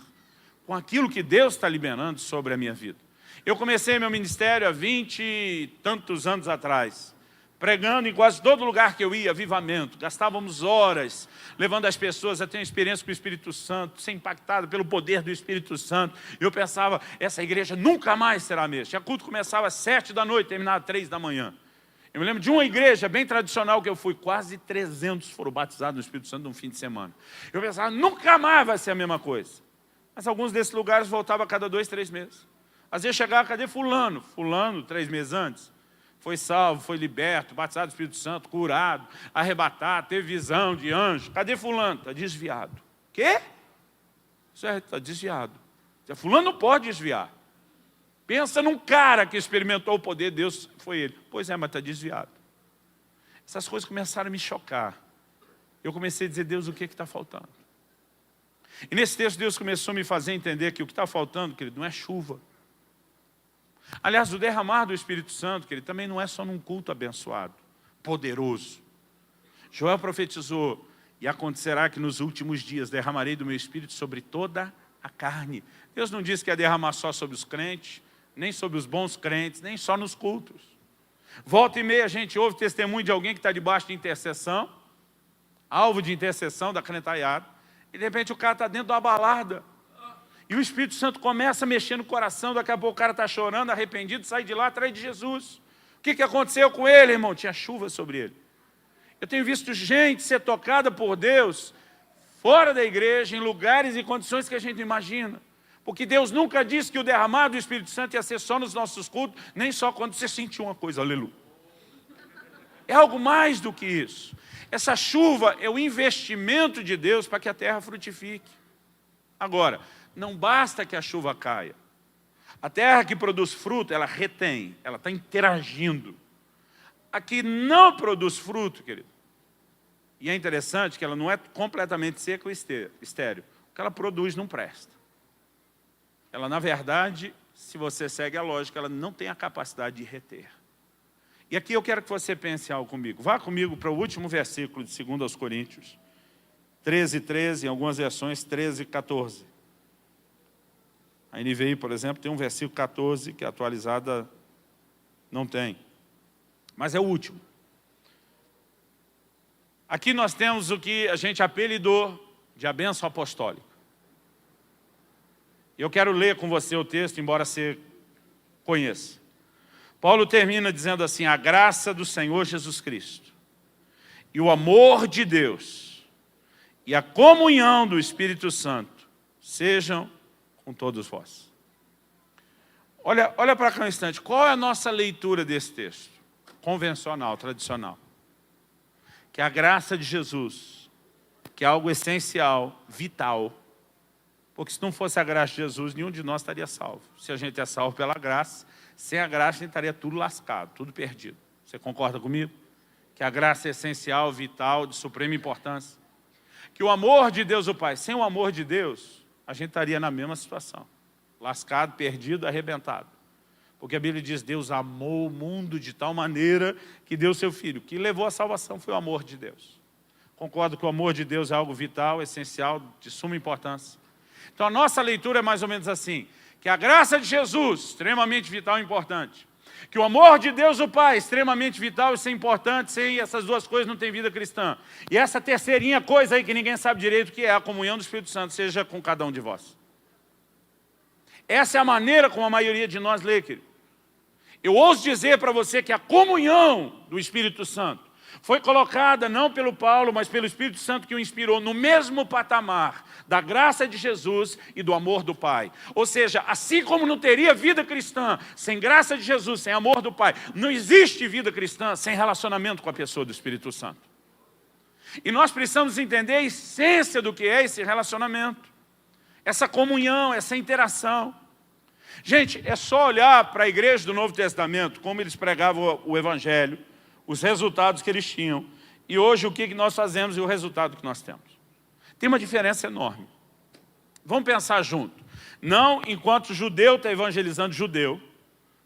com aquilo que Deus está liberando sobre a minha vida. Eu comecei meu ministério há 20 e tantos anos atrás, pregando em quase todo lugar que eu ia, avivamento. Gastávamos horas levando as pessoas a ter uma experiência com o Espírito Santo, ser impactado pelo poder do Espírito Santo. Eu pensava, essa igreja nunca mais será a mesma. O culto começava às 7 da noite, terminava às 3 da manhã. Eu me lembro de uma igreja bem tradicional que eu fui, quase 300 foram batizados no Espírito Santo num fim de semana. Eu pensava, nunca mais vai ser a mesma coisa. Mas alguns desses lugares voltavam a cada 2, 3 meses. Às vezes chegava, cadê fulano? Fulano, 3 meses antes, foi salvo, foi liberto, batizado do Espírito Santo, curado, arrebatado, teve visão de anjo. Cadê fulano? Está desviado. Quê? Certo, está desviado. Fulano não pode desviar. Pensa num cara que experimentou o poder de Deus, foi ele. Pois é, mas está desviado. Essas coisas começaram a me chocar. Eu comecei a dizer, Deus, o que está faltando? E nesse texto Deus começou a me fazer entender que o que está faltando, querido, não é chuva. Aliás, o derramar do Espírito Santo, querido, também não é só num culto abençoado, poderoso. Joel profetizou, e acontecerá que nos últimos dias derramarei do meu Espírito sobre toda a carne. Deus não disse que ia derramar só sobre os crentes, nem sobre os bons crentes, nem só nos cultos. Volta e meia a gente ouve testemunho de alguém que está debaixo de intercessão, alvo de intercessão da crentaiada, e de repente o cara está dentro de uma balada. E o Espírito Santo começa a mexer no coração, daqui a pouco o cara está chorando, arrependido, sai de lá atrás de Jesus. O que aconteceu com ele, irmão? Tinha chuva sobre ele. Eu tenho visto gente ser tocada por Deus fora da igreja, em lugares e condições que a gente imagina. Porque Deus nunca disse que o derramar do Espírito Santo ia ser só nos nossos cultos, nem só quando você sentiu uma coisa, aleluia. É algo mais do que isso. Essa chuva é o investimento de Deus para que a terra frutifique. Agora, não basta que a chuva caia. A terra que produz fruto, ela retém, ela está interagindo. A que não produz fruto, querido, e é interessante que ela não é completamente seca ou estéril. O que ela produz não presta. Ela, na verdade, se você segue a lógica, ela não tem a capacidade de reter. E aqui eu quero que você pense algo comigo. Vá comigo para o último versículo de 2 aos Coríntios. 13:13, em algumas versões 13:14. A NVI, por exemplo, tem um versículo 14 que a atualizada não tem. Mas é o último. Aqui nós temos o que a gente apelidou de a bênção apostólica. Eu quero ler com você o texto, embora você conheça. Paulo termina dizendo assim: a graça do Senhor Jesus Cristo, e o amor de Deus, e a comunhão do Espírito Santo, sejam com todos vós. Olha para cá um instante, qual é a nossa leitura desse texto? Convencional, tradicional. Que a graça de Jesus, que é algo essencial, vital, porque se não fosse a graça de Jesus, nenhum de nós estaria salvo. Se a gente é salvo pela graça, sem a graça a gente estaria tudo lascado, tudo perdido. Você concorda comigo? Que a graça é essencial, vital, de suprema importância. Que o amor de Deus o Pai, sem o amor de Deus, a gente estaria na mesma situação. Lascado, perdido, arrebentado. Porque a Bíblia diz, Deus amou o mundo de tal maneira que deu seu Filho. O que levou à salvação foi o amor de Deus. Concordo que o amor de Deus é algo vital, essencial, de suma importância. Então a nossa leitura é mais ou menos assim, que a graça de Jesus, extremamente vital e importante. Que o amor de Deus o Pai, extremamente vital e sem importante, sem essas duas coisas não tem vida cristã. E essa terceirinha coisa aí que ninguém sabe direito o que é, a comunhão do Espírito Santo, seja com cada um de vós. Essa é a maneira como a maioria de nós lê, querido. Eu ouso dizer para você que a comunhão do Espírito Santo foi colocada não pelo Paulo, mas pelo Espírito Santo que o inspirou no mesmo patamar da graça de Jesus e do amor do Pai. Ou seja, assim como não teria vida cristã sem graça de Jesus, sem amor do Pai, não existe vida cristã sem relacionamento com a pessoa do Espírito Santo. E nós precisamos entender a essência do que é esse relacionamento, essa comunhão, essa interação. Gente, é só olhar para a igreja do Novo Testamento, como eles pregavam o Evangelho, os resultados que eles tinham, e hoje o que nós fazemos e o resultado que nós temos. Tem uma diferença enorme. Vamos pensar junto. Não enquanto judeu está evangelizando judeu,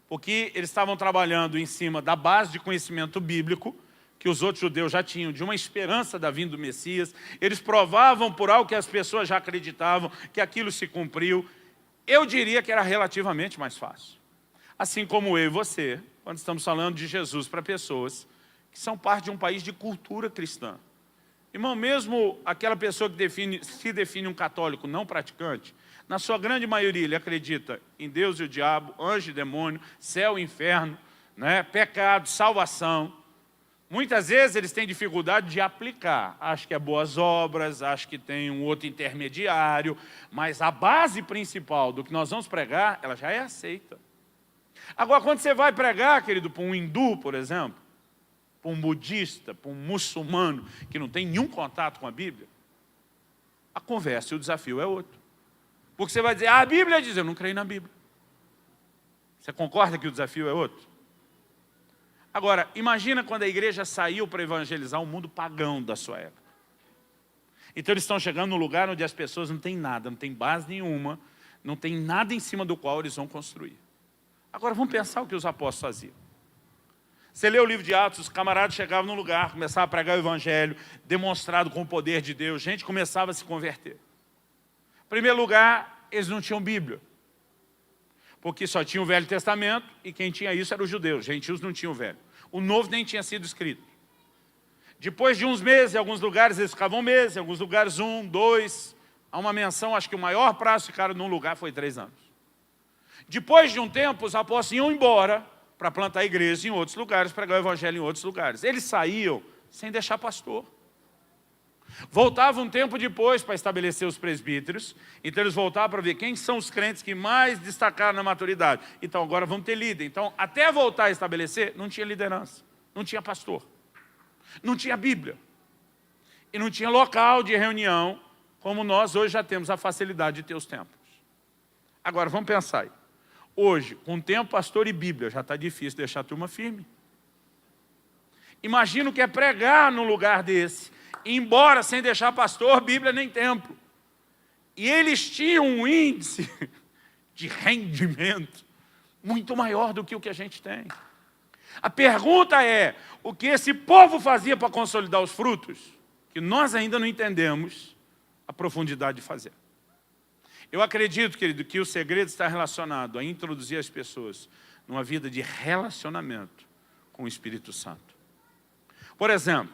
porque eles estavam trabalhando em cima da base de conhecimento bíblico, que os outros judeus já tinham, de uma esperança da vinda do Messias. Eles provavam por algo que as pessoas já acreditavam, que aquilo se cumpriu. Eu diria que era relativamente mais fácil. Assim como eu e você, quando estamos falando de Jesus para pessoas que são parte de um país de cultura cristã. Irmão, mesmo aquela pessoa que se define um católico não praticante, na sua grande maioria ele acredita em Deus e o diabo, anjo e demônio, céu e inferno, né, pecado, salvação. Muitas vezes eles têm dificuldade de aplicar. Acho que é boas obras, acho que tem um outro intermediário, mas a base principal do que nós vamos pregar, ela já é aceita. Agora, quando você vai pregar, querido, para um hindu, por exemplo, para um budista, para um muçulmano, que não tem nenhum contato com a Bíblia, a conversa e o desafio é outro. Porque você vai dizer, a Bíblia diz, eu não creio na Bíblia. Você concorda que o desafio é outro? Agora, imagina quando a igreja saiu para evangelizar o mundo pagão da sua época. Então eles estão chegando num lugar onde as pessoas não têm nada, não tem base nenhuma, não tem nada em cima do qual eles vão construir. Agora vamos pensar o que os apóstolos faziam. Você lê o livro de Atos, os camaradas chegavam num lugar, começavam a pregar o evangelho, demonstrado com o poder de Deus, gente começava a se converter. Em primeiro lugar, eles não tinham Bíblia. Porque só tinha o Velho Testamento e quem tinha isso era os judeus. Os gentios não tinham o Velho. O Novo nem tinha sido escrito. Depois de uns meses, em alguns lugares eles ficavam meses, em alguns lugares 1, 2. Há uma menção, acho que o maior prazo que ficaram num lugar foi 3 anos. Depois de um tempo, os apóstolos iam embora para plantar igreja em outros lugares, pregar o evangelho em outros lugares. Eles saíam sem deixar pastor. Voltavam um tempo depois para estabelecer os presbíteros, então eles voltavam para ver quem são os crentes que mais destacaram na maturidade. Então agora vamos ter líder. Então até voltar a estabelecer, não tinha liderança, não tinha pastor, não tinha Bíblia. E não tinha local de reunião, como nós hoje já temos a facilidade de ter os templos. Agora vamos pensar aí. Hoje, com tempo, pastor e Bíblia, já está difícil deixar a turma firme. Imagina o que é pregar num lugar desse, ir embora sem deixar pastor, Bíblia nem templo. E eles tinham um índice de rendimento muito maior do que o que a gente tem. A pergunta é, o que esse povo fazia para consolidar os frutos, que nós ainda não entendemos a profundidade de fazer. Eu acredito, querido, que o segredo está relacionado a introduzir as pessoas numa vida de relacionamento com o Espírito Santo. Por exemplo,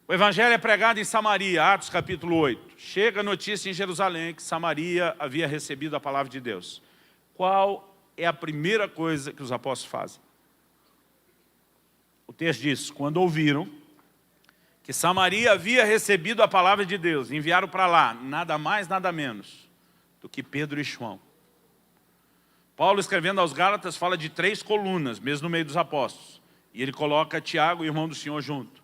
o Evangelho é pregado em Samaria, Atos capítulo 8. Chega a notícia em Jerusalém que Samaria havia recebido a palavra de Deus. Qual é a primeira coisa que os apóstolos fazem? O texto diz, quando ouviram que Samaria havia recebido a palavra de Deus, enviaram para lá, nada mais, nada menos, do que Pedro e João. Paulo, escrevendo aos Gálatas, fala de 3 colunas, mesmo no meio dos apóstolos. E ele coloca Tiago, irmão do Senhor, junto.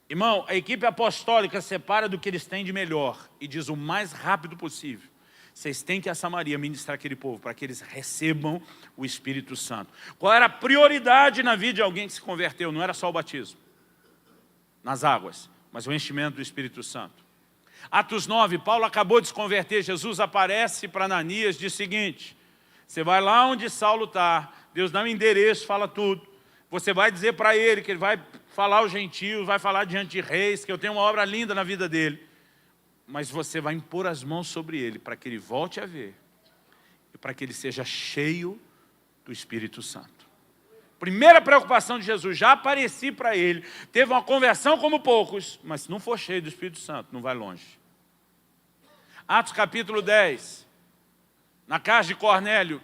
Irmão, a equipe apostólica separa do que eles têm de melhor e diz o mais rápido possível. Vocês têm que a Samaria ministrar aquele povo para que eles recebam o Espírito Santo. Qual era a prioridade na vida de alguém que se converteu? Não era só o batismo nas águas, mas o enchimento do Espírito Santo. Atos 9, Paulo acabou de se converter, Jesus aparece para Ananias, diz o seguinte, você vai lá onde Saulo está, Deus dá um endereço, fala tudo, você vai dizer para ele que ele vai falar aos gentios, vai falar diante de reis, que eu tenho uma obra linda na vida dele, mas você vai impor as mãos sobre ele, para que ele volte a ver, e para que ele seja cheio do Espírito Santo. Primeira preocupação de Jesus, já apareci para ele, teve uma conversão como poucos, mas se não for cheio do Espírito Santo, não vai longe. Atos capítulo 10, na casa de Cornélio,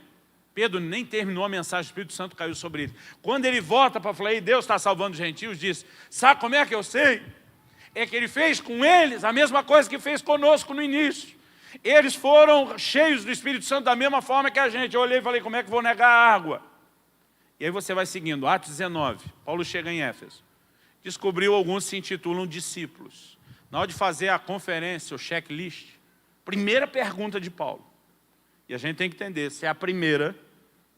Pedro nem terminou a mensagem, o Espírito Santo caiu sobre ele. Quando ele volta para falar, Deus está salvando os gentios, diz, sabe como é que eu sei? É que ele fez com eles a mesma coisa que fez conosco no início. Eles foram cheios do Espírito Santo da mesma forma que a gente. Eu olhei e falei, como é que vou negar a água? E aí você vai seguindo, Atos 19, Paulo chega em Éfeso. Descobriu alguns se intitulam discípulos. Na hora de fazer a conferência, o checklist, primeira pergunta de Paulo. E a gente tem que entender, se é a primeira,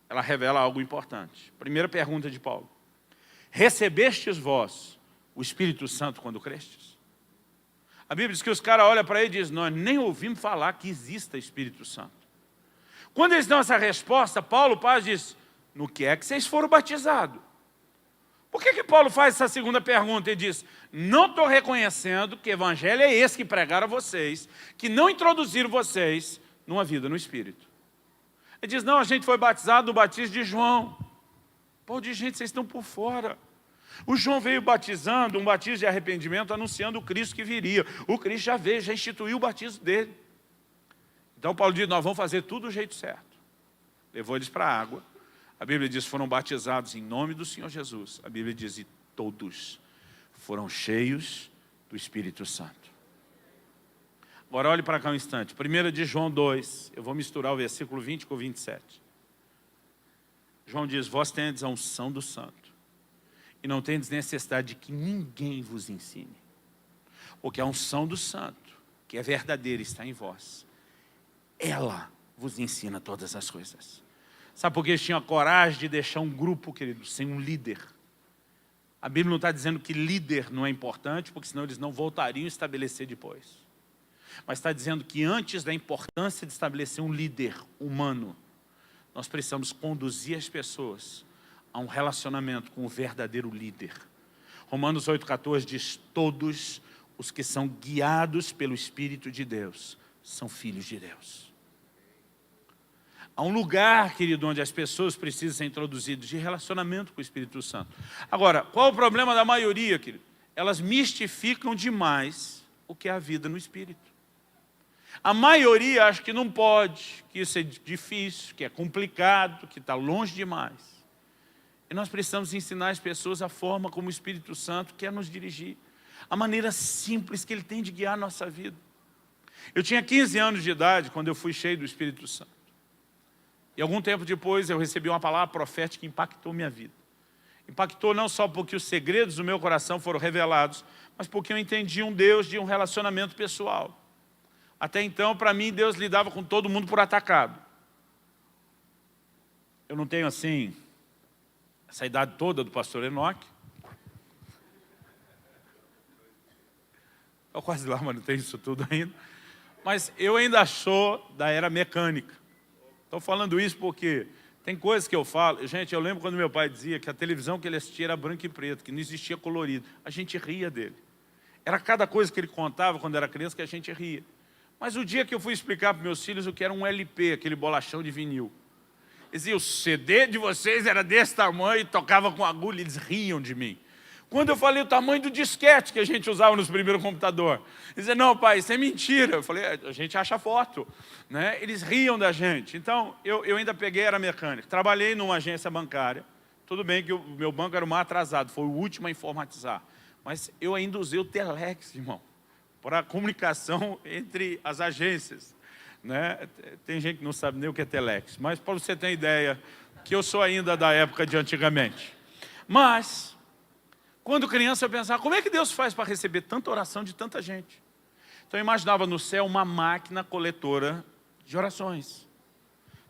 ela revela algo importante. Primeira pergunta de Paulo. Recebestes vós o Espírito Santo quando crestes? A Bíblia diz que os caras olham para ele e dizem, nós nem ouvimos falar que exista Espírito Santo. Quando eles dão essa resposta, Paulo Paz diz, no que é que vocês foram batizados? Por que Paulo faz essa segunda pergunta? Ele diz, não estou reconhecendo que o evangelho é esse que pregaram a vocês, que não introduziram vocês numa vida no Espírito. Ele diz, não, a gente foi batizado no batismo de João. Paulo diz, gente, vocês estão por fora. O João veio batizando, um batismo de arrependimento, anunciando o Cristo que viria. O Cristo já veio, já instituiu o batismo dele. Então Paulo diz, nós vamos fazer tudo do jeito certo. Levou eles para a água. A Bíblia diz, foram batizados em nome do Senhor Jesus. A Bíblia diz, e todos foram cheios do Espírito Santo. Agora olhe para cá um instante. 1 de João 2, eu vou misturar o versículo 20 com o 27. João diz, vós tendes a unção do Santo, e não tendes necessidade de que ninguém vos ensine. Porque a unção do Santo, que é verdadeira, está em vós. Ela vos ensina todas as coisas. Sabe por que eles tinham a coragem de deixar um grupo, querido, sem um líder? A Bíblia não está dizendo que líder não é importante, porque senão eles não voltariam a estabelecer depois. Mas está dizendo que antes da importância de estabelecer um líder humano, nós precisamos conduzir as pessoas a um relacionamento com o verdadeiro líder. Romanos 8,14 diz, todos os que são guiados pelo Espírito de Deus são filhos de Deus. Há um lugar, querido, onde as pessoas precisam ser introduzidas de relacionamento com o Espírito Santo. Agora, qual o problema da maioria, querido? Elas mistificam demais o que é a vida no Espírito. A maioria acha que não pode, que isso é difícil, que é complicado, que está longe demais. E nós precisamos ensinar as pessoas a forma como o Espírito Santo quer nos dirigir. A maneira simples que Ele tem de guiar a nossa vida. Eu tinha 15 anos de idade quando eu fui cheio do Espírito Santo. E algum tempo depois eu recebi uma palavra profética que impactou minha vida. Impactou não só porque os segredos do meu coração foram revelados, mas porque eu entendi um Deus de um relacionamento pessoal. Até então, para mim, Deus lidava com todo mundo por atacado. Eu não tenho, assim, essa idade toda do pastor Enoque. Estou quase lá, mas não tenho isso tudo ainda. Mas eu ainda sou da era mecânica. Estou falando isso porque tem coisas que eu falo. Gente, eu lembro quando meu pai dizia que a televisão que ele assistia era branco e preto, que não existia colorido. A gente ria dele. Era cada coisa que ele contava quando era criança que a gente ria. Mas o dia que eu fui explicar para meus filhos o que era um LP, aquele bolachão de vinil, eles diziam, o CD de vocês era desse tamanho e tocava com agulha, eles riam de mim. Quando eu falei o tamanho do disquete que a gente usava nos primeiros computadores, eles diziam, não pai, isso é mentira. Eu falei, a gente acha foto. Né? Eles riam da gente. Então, eu ainda peguei, era mecânico. Trabalhei numa agência bancária. Tudo bem que o meu banco era o mais atrasado, foi o último a informatizar. Mas eu ainda usei o telex, irmão, para a comunicação entre as agências. Né? Tem gente que não sabe nem o que é telex, mas para você ter ideia, que eu sou ainda da época de antigamente. Mas quando criança eu pensava, como é que Deus faz para receber tanta oração de tanta gente? Então eu imaginava no céu uma máquina coletora de orações.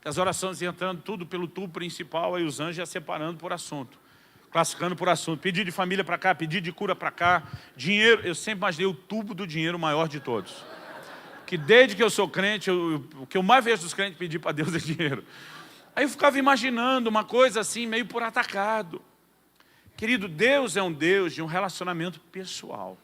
As orações iam entrando tudo pelo tubo principal, aí os anjos iam separando por assunto, classificando por assunto. Pedido de família para cá, pedido de cura para cá, dinheiro. Eu sempre imaginei o tubo do dinheiro maior de todos. Que desde que eu sou crente, o que eu mais vejo dos crentes pedir para Deus é dinheiro. Aí eu ficava imaginando uma coisa assim, meio por atacado. Querido, Deus é um Deus de um relacionamento pessoal.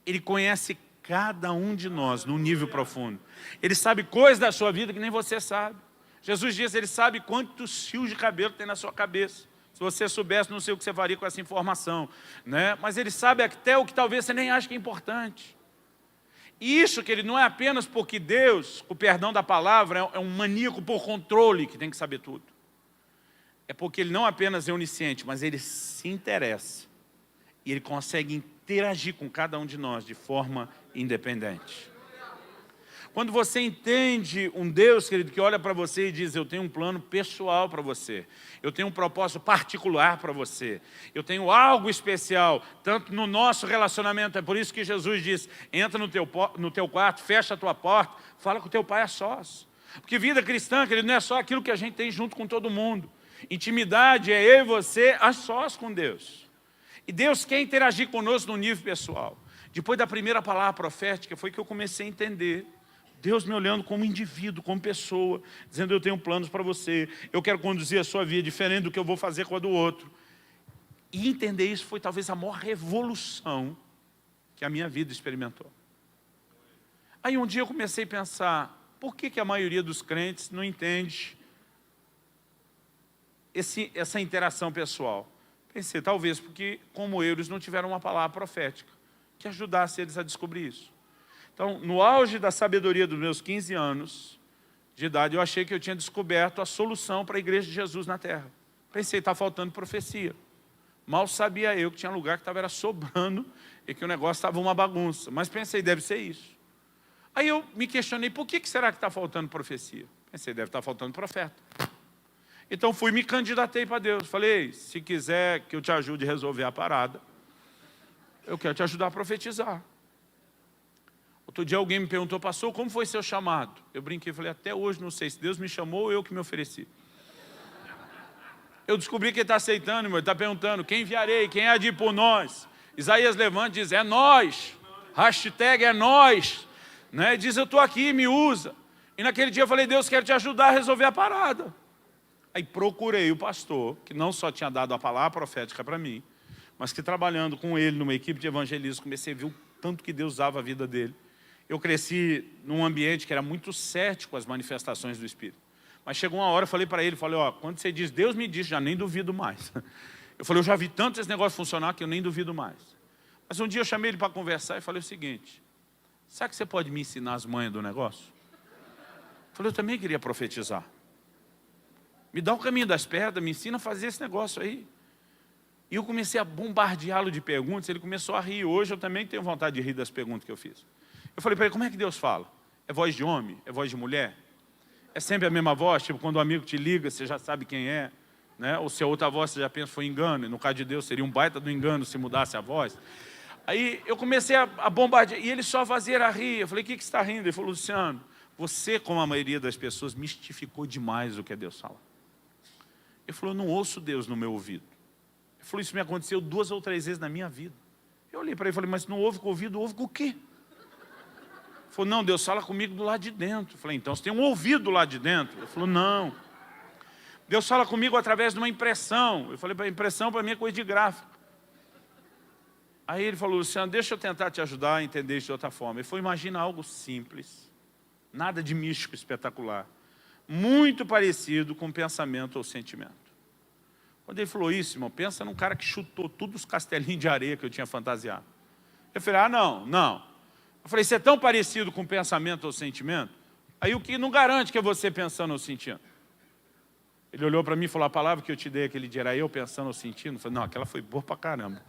Ele conhece cada um de nós num nível profundo. Ele sabe coisas da sua vida que nem você sabe. Jesus diz, Ele sabe quantos fios de cabelo tem na sua cabeça. Se você soubesse, não sei o que você faria com essa informação. Né? Mas Ele sabe até o que talvez você nem ache que é importante. E isso, querido, não é apenas porque Deus, com o perdão da palavra, é um maníaco por controle que tem que saber tudo. É porque Ele não apenas é onisciente, mas Ele se interessa. E Ele consegue interagir com cada um de nós de forma independente. Quando você entende um Deus, querido, que olha para você e diz, eu tenho um plano pessoal para você. Eu tenho um propósito particular para você. Eu tenho algo especial, tanto no nosso relacionamento. É por isso que Jesus diz, entra no teu quarto, fecha a tua porta, fala com o teu pai a sós. Porque vida cristã, querido, não é só aquilo que a gente tem junto com todo mundo. Intimidade é eu e você a sós com Deus. E Deus quer interagir conosco no nível pessoal. Depois da primeira palavra profética, foi que eu comecei a entender. Deus me olhando como indivíduo, como pessoa, dizendo, eu tenho planos para você, eu quero conduzir a sua vida diferente do que eu vou fazer com a do outro. E entender isso foi talvez a maior revolução que a minha vida experimentou. Aí um dia eu comecei a pensar, por que a maioria dos crentes não entende essa interação pessoal? Pensei, talvez porque, como eu, eles não tiveram uma palavra profética que ajudasse eles a descobrir isso. Então, no auge da sabedoria dos meus 15 anos de idade, eu achei que eu tinha descoberto a solução para a igreja de Jesus na terra. Pensei, está faltando profecia. Mal sabia eu que tinha lugar que estava sobrando e que o negócio estava uma bagunça. Mas pensei, deve ser isso. Aí eu me questionei, por que será que está faltando profecia? Pensei, deve estar faltando profeta. Então fui e me candidatei para Deus. Falei, se quiser que eu te ajude a resolver a parada, eu quero te ajudar a profetizar. Outro dia alguém me perguntou, pastor, como foi seu chamado? Eu brinquei e falei, até hoje não sei se Deus me chamou ou eu que me ofereci. Eu descobri que Ele está aceitando, irmão, Ele está perguntando, quem enviarei, quem há de ir por nós? Isaías levanta e diz, é nós, hashtag é nós. Né? Diz, eu estou aqui, me usa. E naquele dia eu falei, Deus, quero te ajudar a resolver a parada. Aí procurei o pastor, que não só tinha dado a palavra profética para mim, mas que trabalhando com ele numa equipe de evangelismo, comecei a ver o tanto que Deus usava a vida dele. eu cresci num ambiente que era muito cético às manifestações do Espírito. Mas chegou uma hora, eu falei para ele, ó, quando você diz, Deus me disse, já nem duvido mais. Eu falei, eu já vi tanto esse negócio funcionar que eu nem duvido mais. Mas um dia eu chamei ele para conversar e falei o seguinte, sabe que você pode me ensinar as manhas do negócio? Eu falei, eu também queria profetizar. Me dá o caminho das pedras, me ensina a fazer esse negócio aí. E eu comecei a bombardeá-lo de perguntas, ele começou a rir. Hoje eu também tenho vontade de rir das perguntas que eu fiz. Eu falei para ele, como é que Deus fala? É voz de homem? É voz de mulher? É sempre a mesma voz? Tipo, quando um amigo te liga, você já sabe quem é, né? Ou se a outra voz você já pensa foi engano, e no caso de Deus seria um baita do engano se mudasse a voz. Aí eu comecei a bombardear, e ele só fazia rir. Eu falei, o que você está rindo? Ele falou, Luciano, você, como a maioria das pessoas, mistificou demais o que é Deus fala. Ele falou, eu não ouço Deus no meu ouvido. Ele falou, isso me aconteceu 2 ou 3 vezes na minha vida. Eu olhei para ele e falei, mas não ouve com o ouvido, ouve com o quê? Ele falou, não, Deus fala comigo do lado de dentro. Eu falei, então você tem um ouvido do lado de dentro? Ele falou, não. Deus fala comigo através de uma impressão. Eu falei, a impressão para mim é coisa de gráfico. Aí ele falou, Luciano, deixa eu tentar te ajudar a entender isso de outra forma. Ele falou, imagina algo simples, nada de místico espetacular, muito parecido com pensamento ou sentimento. Quando ele falou isso, irmão, pensa num cara que chutou todos os castelinhos de areia que eu tinha fantasiado. Eu falei, não. Eu falei, isso é tão parecido com pensamento ou sentimento? Aí o que não garante que é você pensando ou sentindo? Ele olhou para mim e falou, a palavra que eu te dei aquele dia era eu pensando ou sentindo? Eu falei, não, aquela foi boa pra caramba.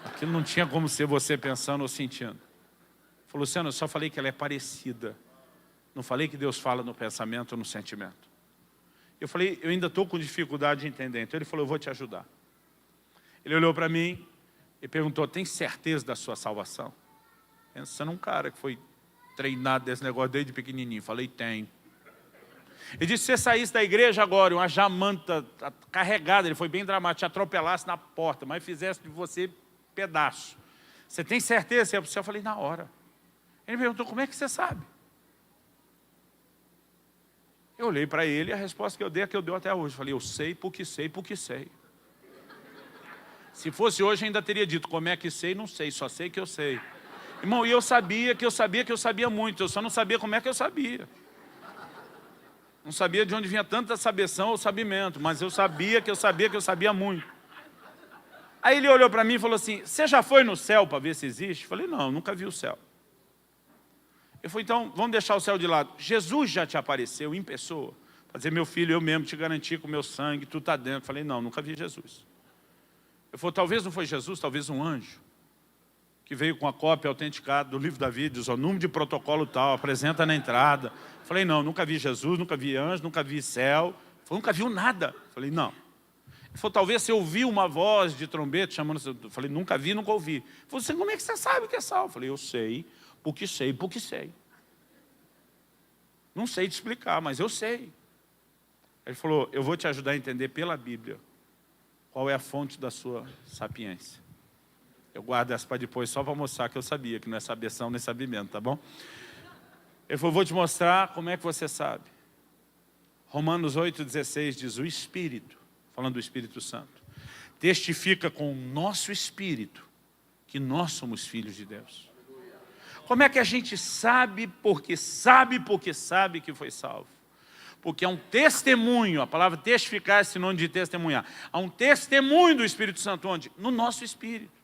Aquilo não tinha como ser você pensando ou sentindo. Ele falou, Luciano, eu só falei que ela é parecida. Não falei que Deus fala no pensamento ou no sentimento. Eu falei, eu ainda estou com dificuldade de entender. Então ele falou, eu vou te ajudar. Ele olhou para mim e perguntou, tem certeza da sua salvação? Pensando num cara que foi treinado desse negócio desde pequenininho. Falei, tenho. Ele disse, se você saísse da igreja agora, uma jamanta carregada, ele foi bem dramático, te atropelasse na porta, mas fizesse de você pedaço. Você tem certeza? Eu falei, na hora. Ele me perguntou, como é que você sabe? Eu olhei para ele e a resposta que eu dei é a que eu dei até hoje. Eu falei, eu sei porque sei porque sei. Se fosse hoje, ainda teria dito, como é que sei, não sei, só sei que eu sei. Irmão, e eu sabia que eu sabia muito, eu só não sabia como é que eu sabia. Não sabia de onde vinha tanta sabeção ou sabimento, mas eu sabia que eu sabia muito. Aí ele olhou para mim e falou assim, você já foi no céu para ver se existe? Eu falei, não, nunca vi o céu. Ele falou, então, vamos deixar o céu de lado. Jesus já te apareceu em pessoa? Para dizer, meu filho, eu mesmo te garanti com o meu sangue, tu está dentro. Eu falei, não, nunca vi Jesus. Ele falou, talvez não foi Jesus, talvez um anjo, que veio com a cópia autenticada do livro da vida, diz, o número de protocolo tal, apresenta na entrada. Eu falei, não, nunca vi Jesus, nunca vi anjo, nunca vi céu. Ele falou, nunca viu nada. Eu falei, não. Ele falou, talvez você ouviu uma voz de trombeta chamando... Eu falei, nunca vi, nunca ouvi. Ele falou, como é que você sabe o que é sal? Eu falei, eu sei, porque sei, porque sei. Não sei te explicar, mas eu sei. Ele falou, eu vou te ajudar a entender pela Bíblia qual é a fonte da sua sapiência. Eu guardo essa para depois, só para mostrar que eu sabia, que não é sabeção nem sabimento, tá bom? Ele falou, vou te mostrar como é que você sabe. Romanos 8,16 diz, o Espírito, falando do Espírito Santo, testifica com o nosso Espírito que nós somos filhos de Deus. Como é que a gente sabe porque que foi salvo? Porque há um testemunho, a palavra testificar é sinônimo de testemunhar. Há um testemunho do Espírito Santo onde? No nosso espírito.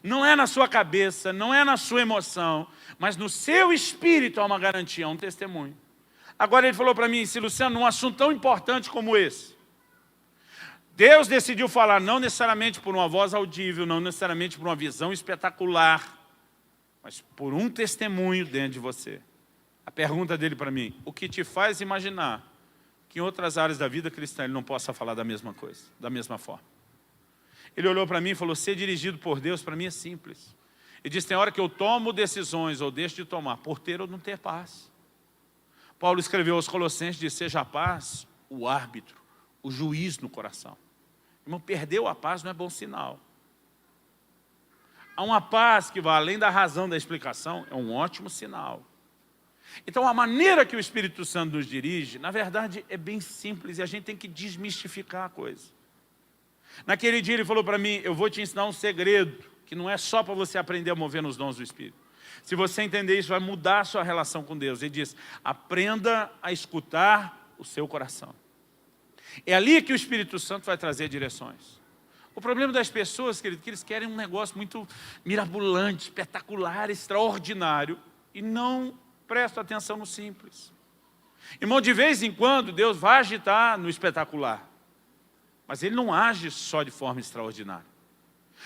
Não é na sua cabeça, não é na sua emoção, mas no seu espírito há uma garantia, há um testemunho. Agora ele falou para mim, Luciano, num assunto tão importante como esse, Deus decidiu falar não necessariamente por uma voz audível, não necessariamente por uma visão espetacular, mas por um testemunho dentro de você. A pergunta dele para mim, o que te faz imaginar que em outras áreas da vida cristã ele não possa falar da mesma coisa, da mesma forma? Ele olhou para mim e falou, ser dirigido por Deus para mim é simples. Ele disse, tem hora que eu tomo decisões ou deixo de tomar, por ter ou não ter paz. Paulo escreveu aos Colossenses, disse, seja a paz o árbitro, o juiz no coração. Irmão, perdeu a paz não é bom sinal. Há uma paz que vai além da razão da explicação, é um ótimo sinal. Então a maneira que o Espírito Santo nos dirige, na verdade é bem simples e a gente tem que desmistificar a coisa. Naquele dia ele falou para mim, eu vou te ensinar um segredo, que não é só para você aprender a mover nos dons do Espírito. Se você entender isso, vai mudar a sua relação com Deus. Ele diz, aprenda a escutar o seu coração. É ali que o Espírito Santo vai trazer direções. O problema das pessoas, querido, que eles querem um negócio muito mirabolante, espetacular, extraordinário, e não prestam atenção no simples. Irmão, de vez em quando, Deus vai agitar no espetacular, mas Ele não age só de forma extraordinária.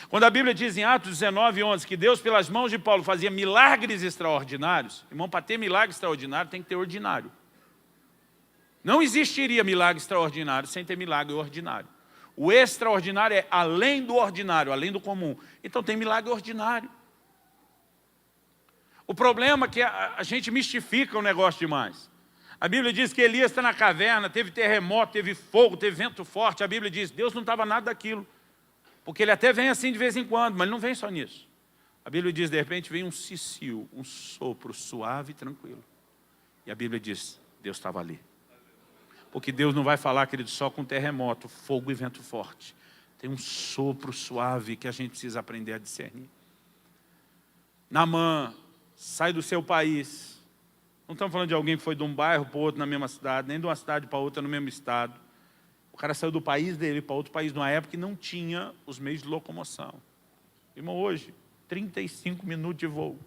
Quando a Bíblia diz em Atos 19:11 que Deus, pelas mãos de Paulo, fazia milagres extraordinários, irmão, para ter milagre extraordinário tem que ter ordinário. Não existiria milagre extraordinário sem ter milagre ordinário. O extraordinário é além do ordinário, além do comum. Então tem milagre ordinário. O problema é que a gente mistifica o negócio demais. A Bíblia diz que Elias está na caverna, teve terremoto, teve fogo, teve vento forte. A Bíblia diz, Deus não estava nada daquilo. Porque ele até vem assim de vez em quando, mas ele não vem só nisso. A Bíblia diz, de repente, vem um cicio, um sopro suave e tranquilo. E a Bíblia diz, Deus estava ali. Porque Deus não vai falar, querido, só com terremoto, fogo e vento forte. Tem um sopro suave que a gente precisa aprender a discernir. Naamã, sai do seu país. Não estamos falando de alguém que foi de um bairro para o outro na mesma cidade, nem de uma cidade para outra no mesmo estado. O cara saiu do país dele para outro país, numa época que não tinha os meios de locomoção. Irmão, hoje, 35 minutos de voo.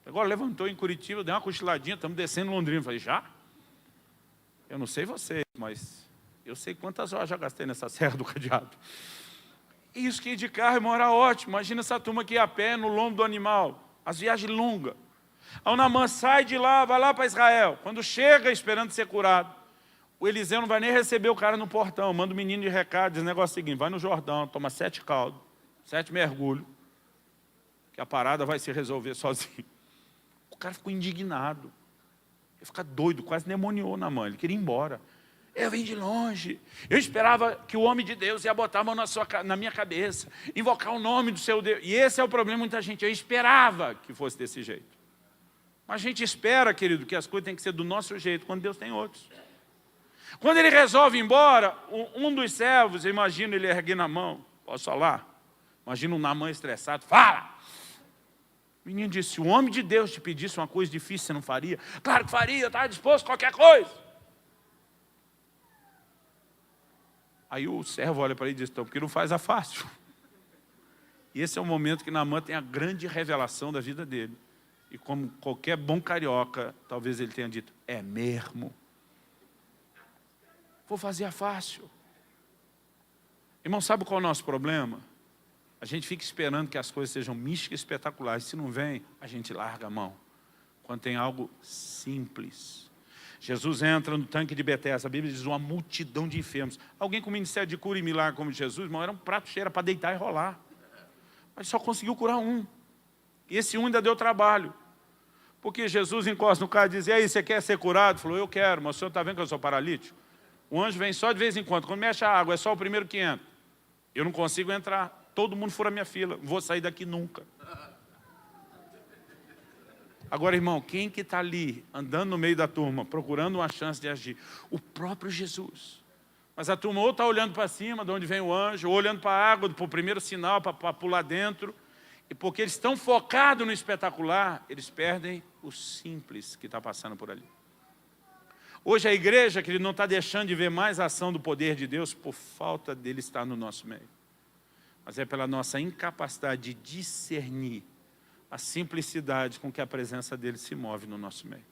Agora levantou em Curitiba, deu uma cochiladinha, estamos descendo em Londrina. Falei, já? Eu não sei vocês, mas eu sei quantas horas já gastei nessa Serra do Cadeado. Isso que ir de carro, irmão, era ótimo. Imagina essa turma que ia a pé no lombo do animal. As viagens longas. Aí o Naamã sai de lá, vai lá para Israel. Quando chega esperando ser curado, o Eliseu não vai nem receber o cara no portão. Manda o menino de recado, diz o negócio seguinte, vai no Jordão, toma 7 caldos, 7 mergulhos, que a parada vai se resolver sozinho. O cara ficou indignado. Ele fica doido, quase demoniou na mão, ele queria ir embora. Eu vim de longe, eu esperava que o homem de Deus ia botar a mão na minha cabeça, invocar o nome do seu Deus. E esse é o problema de muita gente, eu esperava que fosse desse jeito. Mas a gente espera, querido, que as coisas têm que ser do nosso jeito, quando Deus tem outros. Quando ele resolve ir embora, um dos servos, eu imagino ele erguendo a mão, posso falar? Imagina um Naamã estressado, fala! O menino disse, se o homem de Deus te pedisse uma coisa difícil, você não faria? Claro que faria, eu estava disposto a qualquer coisa. Aí o servo olha para ele e diz, então, porque não faz a fácil. E esse é o momento que Naamã tem a grande revelação da vida dele. E como qualquer bom carioca, talvez ele tenha dito, é mesmo. Vou fazer a fácil. Irmão, sabe qual é o nosso problema? A gente fica esperando que as coisas sejam místicas e espetaculares. Se não vem, a gente larga a mão. Quando tem algo simples. Jesus entra no tanque de Betesda. A Bíblia diz uma multidão de enfermos. Alguém com ministério de cura e milagre como Jesus, irmão, era um prato cheio, era para deitar e rolar. Mas só conseguiu curar um. E esse um ainda deu trabalho. Porque Jesus encosta no cara e diz, e aí, você quer ser curado? Falou, eu quero, mas o senhor está vendo que eu sou paralítico? O anjo vem só de vez em quando. Quando mexe a água, é só o primeiro que entra. Eu não consigo entrar. Todo mundo fura a minha fila. Não vou sair daqui nunca. Agora, irmão, quem que está ali, andando no meio da turma, procurando uma chance de agir? O próprio Jesus. Mas a turma ou está olhando para cima, de onde vem o anjo, ou olhando para a água, para o primeiro sinal, para pular dentro. E porque eles estão focados no espetacular, eles perdem o simples que está passando por ali. Hoje a igreja, que ele não está deixando de ver mais a ação do poder de Deus por falta dele estar no nosso meio. Mas é pela nossa incapacidade de discernir a simplicidade com que a presença dele se move no nosso meio.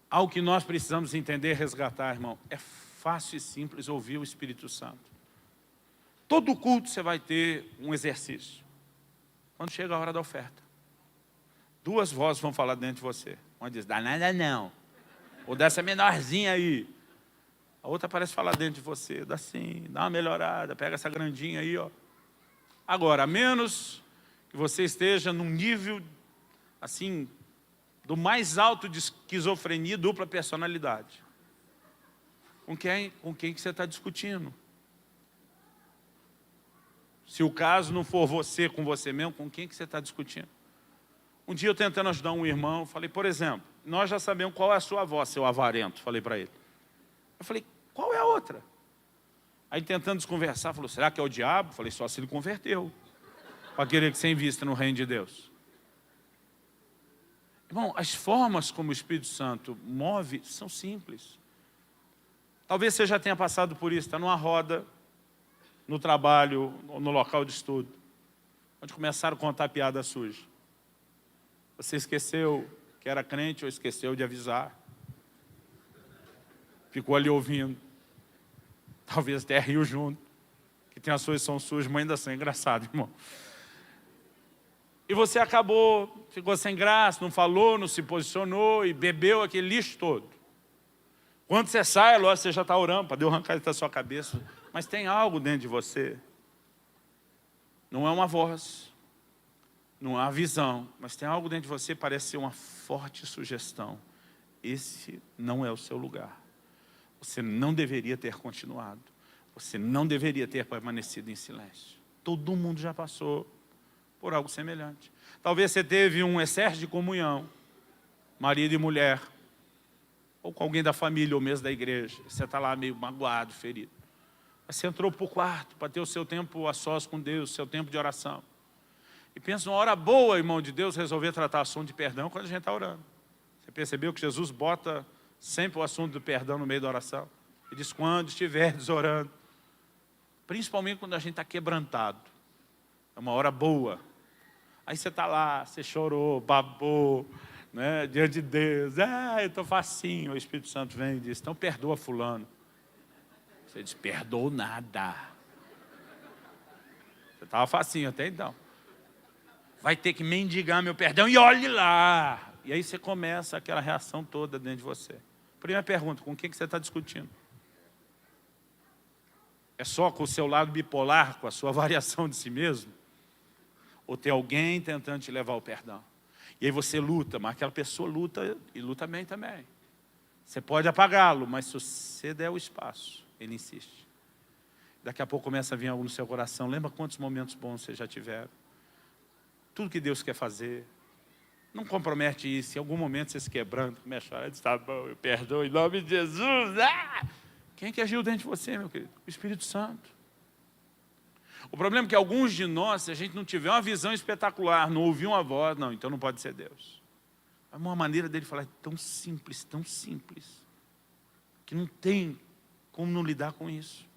Algo que nós precisamos entender e resgatar, irmão, é fácil e simples ouvir o Espírito Santo. Todo culto você vai ter um exercício. Quando chega a hora da oferta, 2 vozes vão falar dentro de você. Uma diz, dá nada não. Ou dessa menorzinha aí. A outra parece falar dentro de você, dá assim, dá uma melhorada, pega essa grandinha aí, ó. Agora, a menos que você esteja num nível, assim, do mais alto de esquizofrenia e dupla personalidade. Com quem que você está discutindo? Se o caso não for você com você mesmo, com quem que você está discutindo? Um dia eu tentando ajudar um irmão, falei, por exemplo, nós já sabemos qual é a sua avó, seu avarento, falei para ele. Eu falei, qual é a outra? Aí tentando desconversar, falou, será que é o diabo? Falei, só se ele converteu. para querer que você invista no reino de Deus? Irmão, as formas como o Espírito Santo move são simples. Talvez você já tenha passado por isso, está numa roda, no trabalho, ou no local de estudo, onde começaram a contar piada suja. Você esqueceu que era crente ou esqueceu de avisar. Ficou ali ouvindo. Talvez até riu junto. Que tem a sua som suja, mas ainda assim é engraçado, irmão. E você acabou, ficou sem graça, não falou, não se posicionou e bebeu aquele lixo todo. Quando você sai, lógico, você já está orando para Deus arrancar isso da sua cabeça. Mas tem algo dentro de você. Não é uma voz, não é uma visão, mas tem algo dentro de você que parece ser uma forte sugestão. Esse não é o seu lugar. Você não deveria ter continuado. Você não deveria ter permanecido em silêncio. Todo mundo já passou por algo semelhante. Talvez você teve um excesso de comunhão, marido e mulher, ou com alguém da família, ou mesmo da igreja. Você está lá meio magoado, ferido. Mas você entrou para o quarto para ter o seu tempo a sós com Deus, o seu tempo de oração. E pensa, uma hora boa, irmão de Deus, resolver tratar assunto de perdão quando a gente está orando. Você percebeu que Jesus bota sempre o assunto do perdão no meio da oração? Ele diz, quando estiveres orando, principalmente quando a gente está quebrantado, é uma hora boa. Aí você está lá, você chorou, babou, né, diante de Deus. Eu estou facinho. O Espírito Santo vem e diz, então perdoa fulano. Você diz, perdoou nada. Você estava facinho até então. Vai ter que mendigar meu perdão e olhe lá. E aí você começa aquela reação toda dentro de você. Primeira pergunta, com quem que você está discutindo? É só com o seu lado bipolar, com a sua variação de si mesmo? Ou tem alguém tentando te levar ao perdão? E aí você luta, mas aquela pessoa luta e luta bem também. Você pode apagá-lo, mas se você der o espaço, ele insiste. Daqui a pouco começa a vir algo no seu coração. Lembra quantos momentos bons você já tiveram? Tudo que Deus quer fazer. Não compromete isso. Em algum momento você se quebrando, começa a chorar, diz, tá bom, eu perdoo em nome de Jesus. Quem que agiu dentro de você, meu querido? O Espírito Santo. O problema é que alguns de nós, se a gente não tiver uma visão espetacular, não ouvir uma voz, não, então não pode ser Deus. É uma maneira dele falar tão simples, que não tem como não lidar com isso.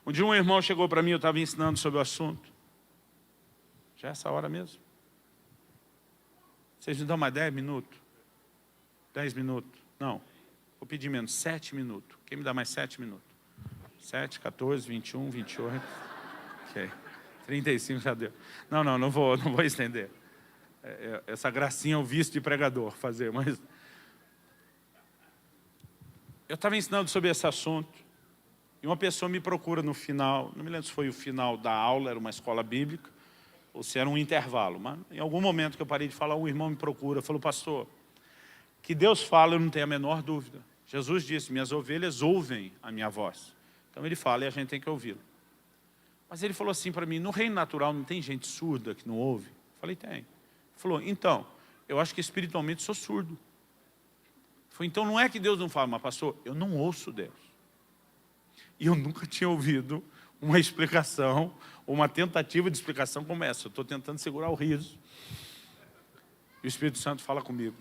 Um dia um irmão chegou para mim, eu estava ensinando sobre o assunto. Já é essa hora mesmo? Vocês me dão mais 10 minutos? 10 minutos? Não, vou pedir menos, 7 minutos. Quem me dá mais 7 minutos? 7, 14, 21, 28. Ok. 35 já deu. Não vou estender. Essa gracinha é o vício de pregador fazer, mas... Eu estava ensinando sobre esse assunto e uma pessoa me procura no final, não me lembro se foi o final da aula, era uma escola bíblica, ou se era um intervalo, mas em algum momento que eu parei de falar, um irmão me procura, falou, pastor, que Deus fala, eu não tenho a menor dúvida. Jesus disse, minhas ovelhas ouvem a minha voz. Então ele fala e a gente tem que ouvi-lo. Mas ele falou assim para mim, no reino natural não tem gente surda que não ouve? Eu falei, tem. Ele falou, então, eu acho que espiritualmente sou surdo. Eu falei, então não é que Deus não fala, mas pastor, eu não ouço Deus. E eu nunca tinha ouvido uma explicação, uma tentativa de explicação como essa. Eu estou tentando segurar o riso. E o Espírito Santo fala comigo.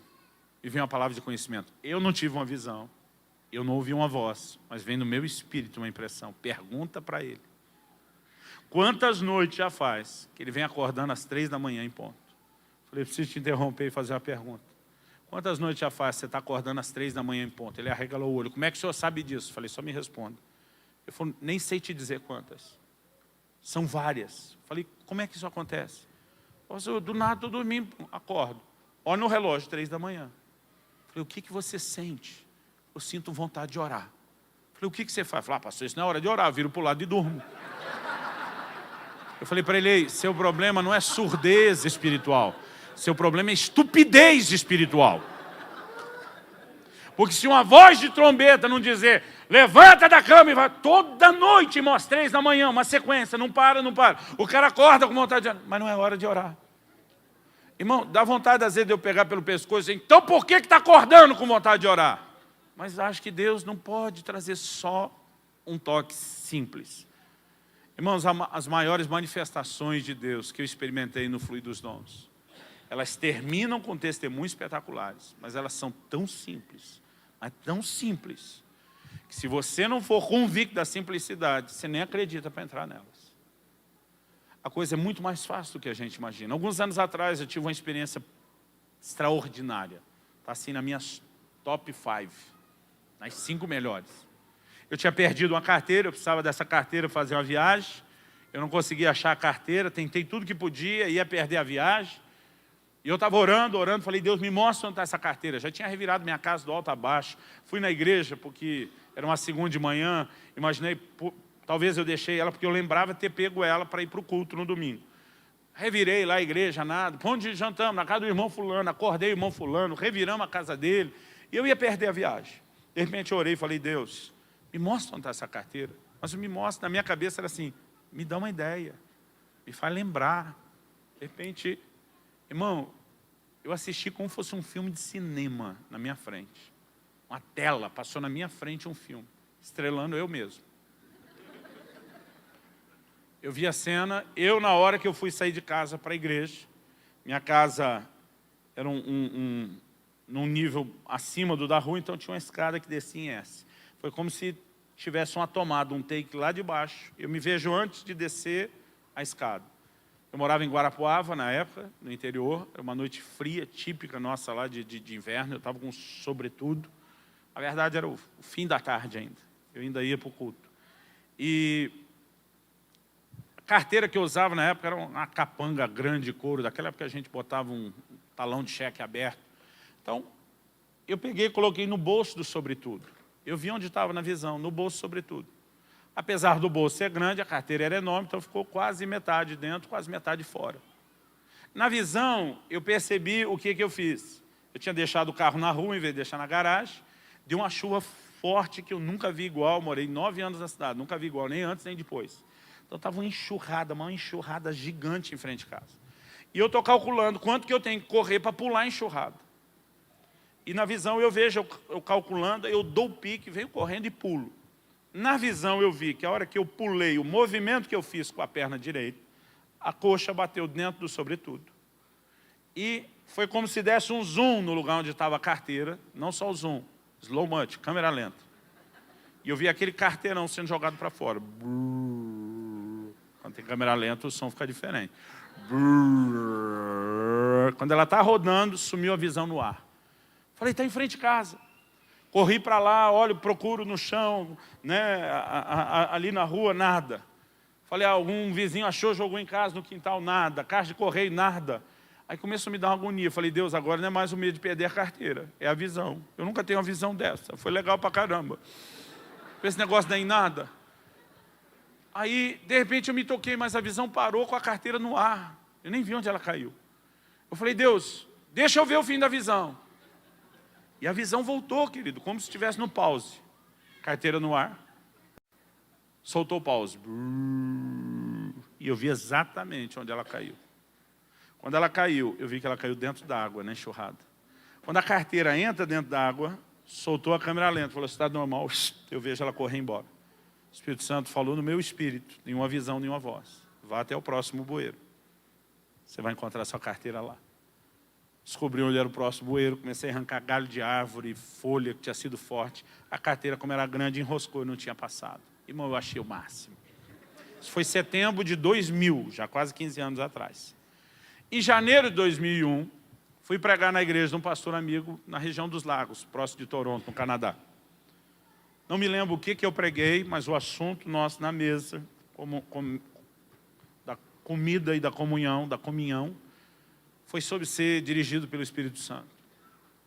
E vem uma palavra de conhecimento. Eu não tive uma visão. Eu não ouvi uma voz, mas vem no meu espírito uma impressão. Pergunta para ele. Quantas noites já faz que ele vem acordando às 3 da manhã em ponto? Falei, preciso te interromper e fazer uma pergunta. Quantas noites já faz que você está acordando às 3 da manhã em ponto? Ele arregalou o olho. Como é que o senhor sabe disso? Falei, só me responda. Ele falou, nem sei te dizer quantas. São várias. Falei, como é que isso acontece? Eu, do nada, estou dormindo, acordo. Olha no relógio, 3 da manhã. Falei, o que você sente? Eu sinto vontade de orar. Falei, o que você faz? Falei, pastor, isso não é hora de orar, eu viro para o lado e durmo. Eu falei para ele, seu problema não é surdez espiritual, seu problema é estupidez espiritual. Porque se uma voz de trombeta não dizer, levanta da cama e vai, toda noite, irmão, às 3 da manhã, uma sequência, não para. O cara acorda com vontade de orar, mas não é hora de orar. Irmão, dá vontade às vezes de eu pegar pelo pescoço e dizer, então por que está acordando com vontade de orar? Mas acho que Deus não pode trazer só um toque simples. Irmãos, as maiores manifestações de Deus que eu experimentei no Fluir dos Dons, elas terminam com testemunhos espetaculares, mas elas são tão simples, mas tão simples, que se você não for convicto da simplicidade, você nem acredita para entrar nelas. A coisa é muito mais fácil do que a gente imagina. Alguns anos atrás eu tive uma experiência extraordinária. Está assim na minha top 5, nas 5 melhores. Eu tinha perdido uma carteira, eu precisava dessa carteira para fazer uma viagem. Eu não conseguia achar a carteira, tentei tudo que podia, ia perder a viagem. E eu estava orando, falei, Deus, me mostra onde está essa carteira. Já tinha revirado minha casa do alto a baixo. Fui na igreja, porque era uma segunda de manhã. Imaginei, talvez eu deixei ela, porque eu lembrava de ter pego ela para ir para o culto no domingo. Revirei lá a igreja, nada. Onde jantamos? Na casa do irmão fulano. Acordei o irmão fulano, reviramos a casa dele. E eu ia perder a viagem. De repente eu orei e falei, Deus, me mostra onde está essa carteira. Mas me mostra, na minha cabeça era assim, me dá uma ideia, me faz lembrar. De repente, irmão, eu assisti como fosse um filme de cinema na minha frente. Uma tela, passou na minha frente um filme, estrelando eu mesmo. Eu vi a cena, eu na hora que eu fui sair de casa para a igreja, minha casa era num nível acima do da rua, então tinha uma escada que descia em S. Foi como se tivesse uma tomada, um take lá de baixo. Eu me vejo antes de descer a escada. Eu morava em Guarapuava, na época, no interior. Era uma noite fria, típica nossa lá de inverno. Eu estava com sobretudo. A verdade era o fim da tarde ainda. Eu ainda ia para o culto. E a carteira que eu usava na época era uma capanga grande de couro. Daquela época a gente botava um talão de cheque aberto. Então, eu peguei e coloquei no bolso do sobretudo. Eu vi onde estava na visão, no bolso sobretudo. Apesar do bolso ser grande, a carteira era enorme, então ficou quase metade dentro, quase metade fora. Na visão, eu percebi o que eu fiz. Eu tinha deixado o carro na rua, em vez de deixar na garagem. Deu uma chuva forte que eu nunca vi igual. Morei 9 anos na cidade, nunca vi igual, nem antes nem depois. Então estava uma enxurrada gigante em frente de casa. E eu estou calculando quanto que eu tenho que correr para pular a enxurrada. E na visão eu vejo, eu calculando, eu dou o pique, venho correndo e pulo. Na visão eu vi que a hora que eu pulei, o movimento que eu fiz com a perna direita, a coxa bateu dentro do sobretudo. E foi como se desse um zoom no lugar onde estava a carteira, não só o zoom, slow motion, câmera lenta. E eu vi aquele carteirão sendo jogado para fora. Quando tem câmera lenta, o som fica diferente. Quando ela está rodando, sumiu a visão no ar. Falei, está em frente de casa. Corri para lá, olho, procuro no chão, né, ali na rua, nada. Falei, algum vizinho achou, jogou em casa, no quintal, nada. Caixa de correio, nada. Aí começou a me dar uma agonia. Falei, Deus, agora não é mais o medo de perder a carteira, é a visão. Eu nunca tenho uma visão dessa. Foi legal pra caramba. Esse negócio não é em nada. Aí, de repente, eu me toquei, mas a visão parou com a carteira no ar. Eu nem vi onde ela caiu. Eu falei, Deus, deixa eu ver o fim da visão. E a visão voltou, querido, como se estivesse no pause. Carteira no ar. Soltou o pause. E eu vi exatamente onde ela caiu. Quando ela caiu, eu vi que ela caiu dentro da água, na enxurrada. Quando a carteira entra dentro da água, soltou a câmera lenta, velocidade normal, eu vejo ela correr embora. O Espírito Santo falou no meu espírito, nenhuma visão, nenhuma voz. Vá até o próximo bueiro. Você vai encontrar a sua carteira lá. Descobri onde era o próximo bueiro, comecei a arrancar galho de árvore, folha que tinha sido forte. A carteira, como era grande, enroscou e não tinha passado. Irmão, eu achei o máximo. Isso foi setembro de 2000, já quase 15 anos atrás. Em janeiro de 2001, fui pregar na igreja de um pastor amigo na região dos Lagos, próximo de Toronto, no Canadá. Não me lembro o que eu preguei, mas o assunto nosso na mesa, da comida e da comunhão, foi sobre ser dirigido pelo Espírito Santo.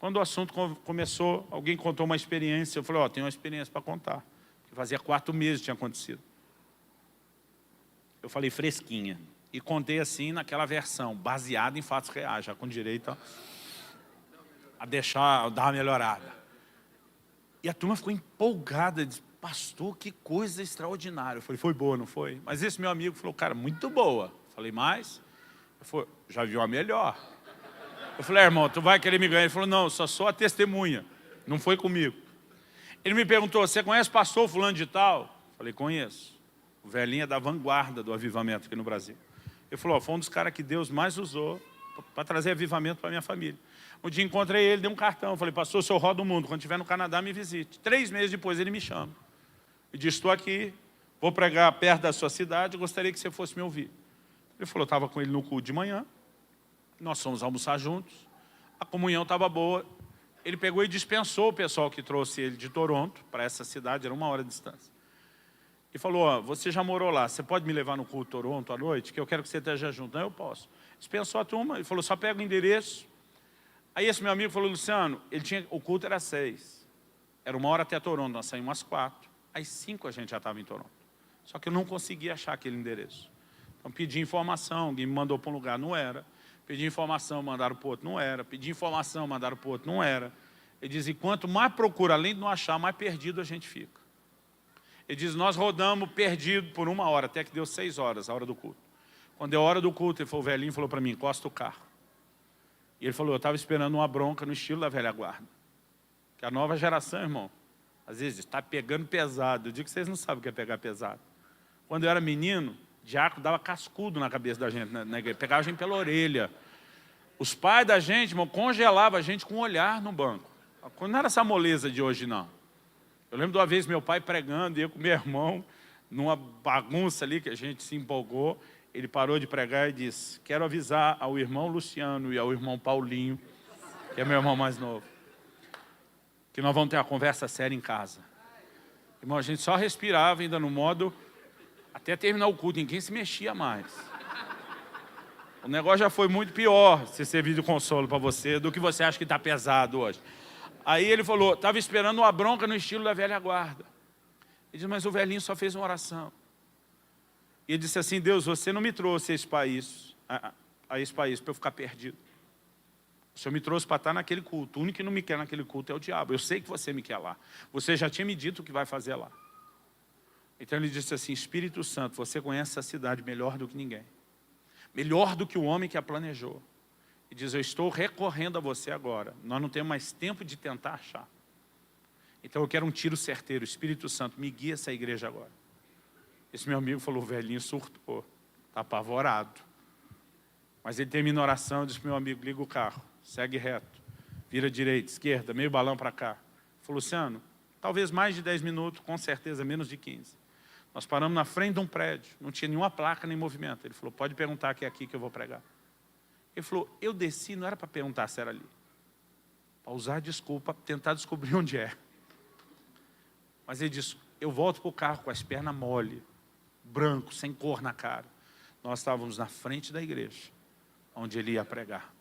Quando o assunto começou, alguém contou uma experiência. Eu falei, tenho uma experiência para contar. Fazia 4 meses que tinha acontecido. Eu falei, fresquinha. E contei assim, naquela versão, baseada em fatos reais, já com direito a dar uma melhorada. E a turma ficou empolgada, disse, pastor, que coisa extraordinária. Eu falei, foi boa, não foi? Mas esse meu amigo falou, cara, muito boa. Eu falei, mais? Ele falou, já viu a melhor. Eu falei, irmão, tu vai querer me ganhar? Ele falou, não, eu só sou a testemunha, não foi comigo. Ele me perguntou, você conhece o pastor fulano de tal? Eu falei, conheço. O velhinho é da vanguarda do avivamento aqui no Brasil. Ele falou, foi um dos caras que Deus mais usou para trazer avivamento para a minha família. Um dia encontrei ele, dei um cartão. Falei, pastor, o senhor roda o mundo. Quando estiver no Canadá, me visite. 3 meses depois, ele me chama. E disse, estou aqui, vou pregar perto da sua cidade, gostaria que você fosse me ouvir. Ele falou, estava com ele no culto de manhã. Nós fomos almoçar juntos. A comunhão estava boa. Ele pegou e dispensou o pessoal que trouxe ele de Toronto para essa cidade, era 1 hora de distância. E falou, ó, você já morou lá, você pode me levar no culto Toronto à noite, que eu quero que você esteja junto. Não, eu posso. Dispensou a turma, ele falou, só pega o endereço. Aí esse meu amigo falou, Luciano, o culto era 6. Era 1 hora até Toronto, nós saímos às 4. Às 5 a gente já estava em Toronto. Só que eu não conseguia achar aquele endereço. Então pedi informação, alguém me mandou para um lugar, não era. Pedi informação, mandaram para o outro, não era. Pedi informação, mandaram para o outro, não era. Ele diz, e quanto mais procura, além de não achar, mais perdido a gente fica. Ele diz, nós rodamos perdido por 1 hora, até que deu 6 horas, a hora do culto. Quando deu a hora do culto, ele falou, o velhinho falou para mim, encosta o carro. E ele falou, eu estava esperando uma bronca no estilo da velha guarda. Que a nova geração, irmão, às vezes está pegando pesado. Eu digo que vocês não sabem o que é pegar pesado. Quando eu era menino, diácono dava cascudo na cabeça da gente na igreja, pegava a gente pela orelha. Os pais da gente, irmão, congelavam a gente com um olhar no banco. Não era essa moleza de hoje, não. Eu lembro de uma vez meu pai pregando, e eu com meu irmão, numa bagunça ali que a gente se empolgou, ele parou de pregar e disse, quero avisar ao irmão Luciano e ao irmão Paulinho, que é meu irmão mais novo, que nós vamos ter uma conversa séria em casa. Irmão, a gente só respirava ainda no modo, até terminar o culto, ninguém se mexia mais. O negócio já foi muito pior, se servir de consolo para você, do que você acha que está pesado hoje. Aí ele falou, estava esperando uma bronca no estilo da velha guarda. Ele disse, mas o velhinho só fez uma oração. E ele disse assim, Deus, você não me trouxe a esse país para eu ficar perdido. O Senhor me trouxe para estar naquele culto. O único que não me quer naquele culto é o diabo. Eu sei que você me quer lá. Você já tinha me dito o que vai fazer lá. Então ele disse assim, Espírito Santo, você conhece essa cidade melhor do que ninguém. Melhor do que o homem que a planejou. E diz, eu estou recorrendo a você agora. Nós não temos mais tempo de tentar achar. Então eu quero um tiro certeiro. Espírito Santo, me guia essa igreja agora. Esse meu amigo falou, o velhinho surtou. Está apavorado. Mas ele termina a oração e diz, meu amigo, liga o carro. Segue reto. Vira direita, esquerda, meio balão para cá. Ele falou, Luciano, talvez mais de 10 minutos, com certeza menos de 15. Nós paramos na frente de um prédio. Não tinha nenhuma placa nem movimento. Ele falou, pode perguntar que é aqui que eu vou pregar. Ele falou, eu desci, não era para perguntar se era ali. Para usar a desculpa, tentar descobrir onde é. Mas ele disse, eu volto para o carro com as pernas mole, branco, sem cor na cara. Nós estávamos na frente da igreja, onde ele ia pregar.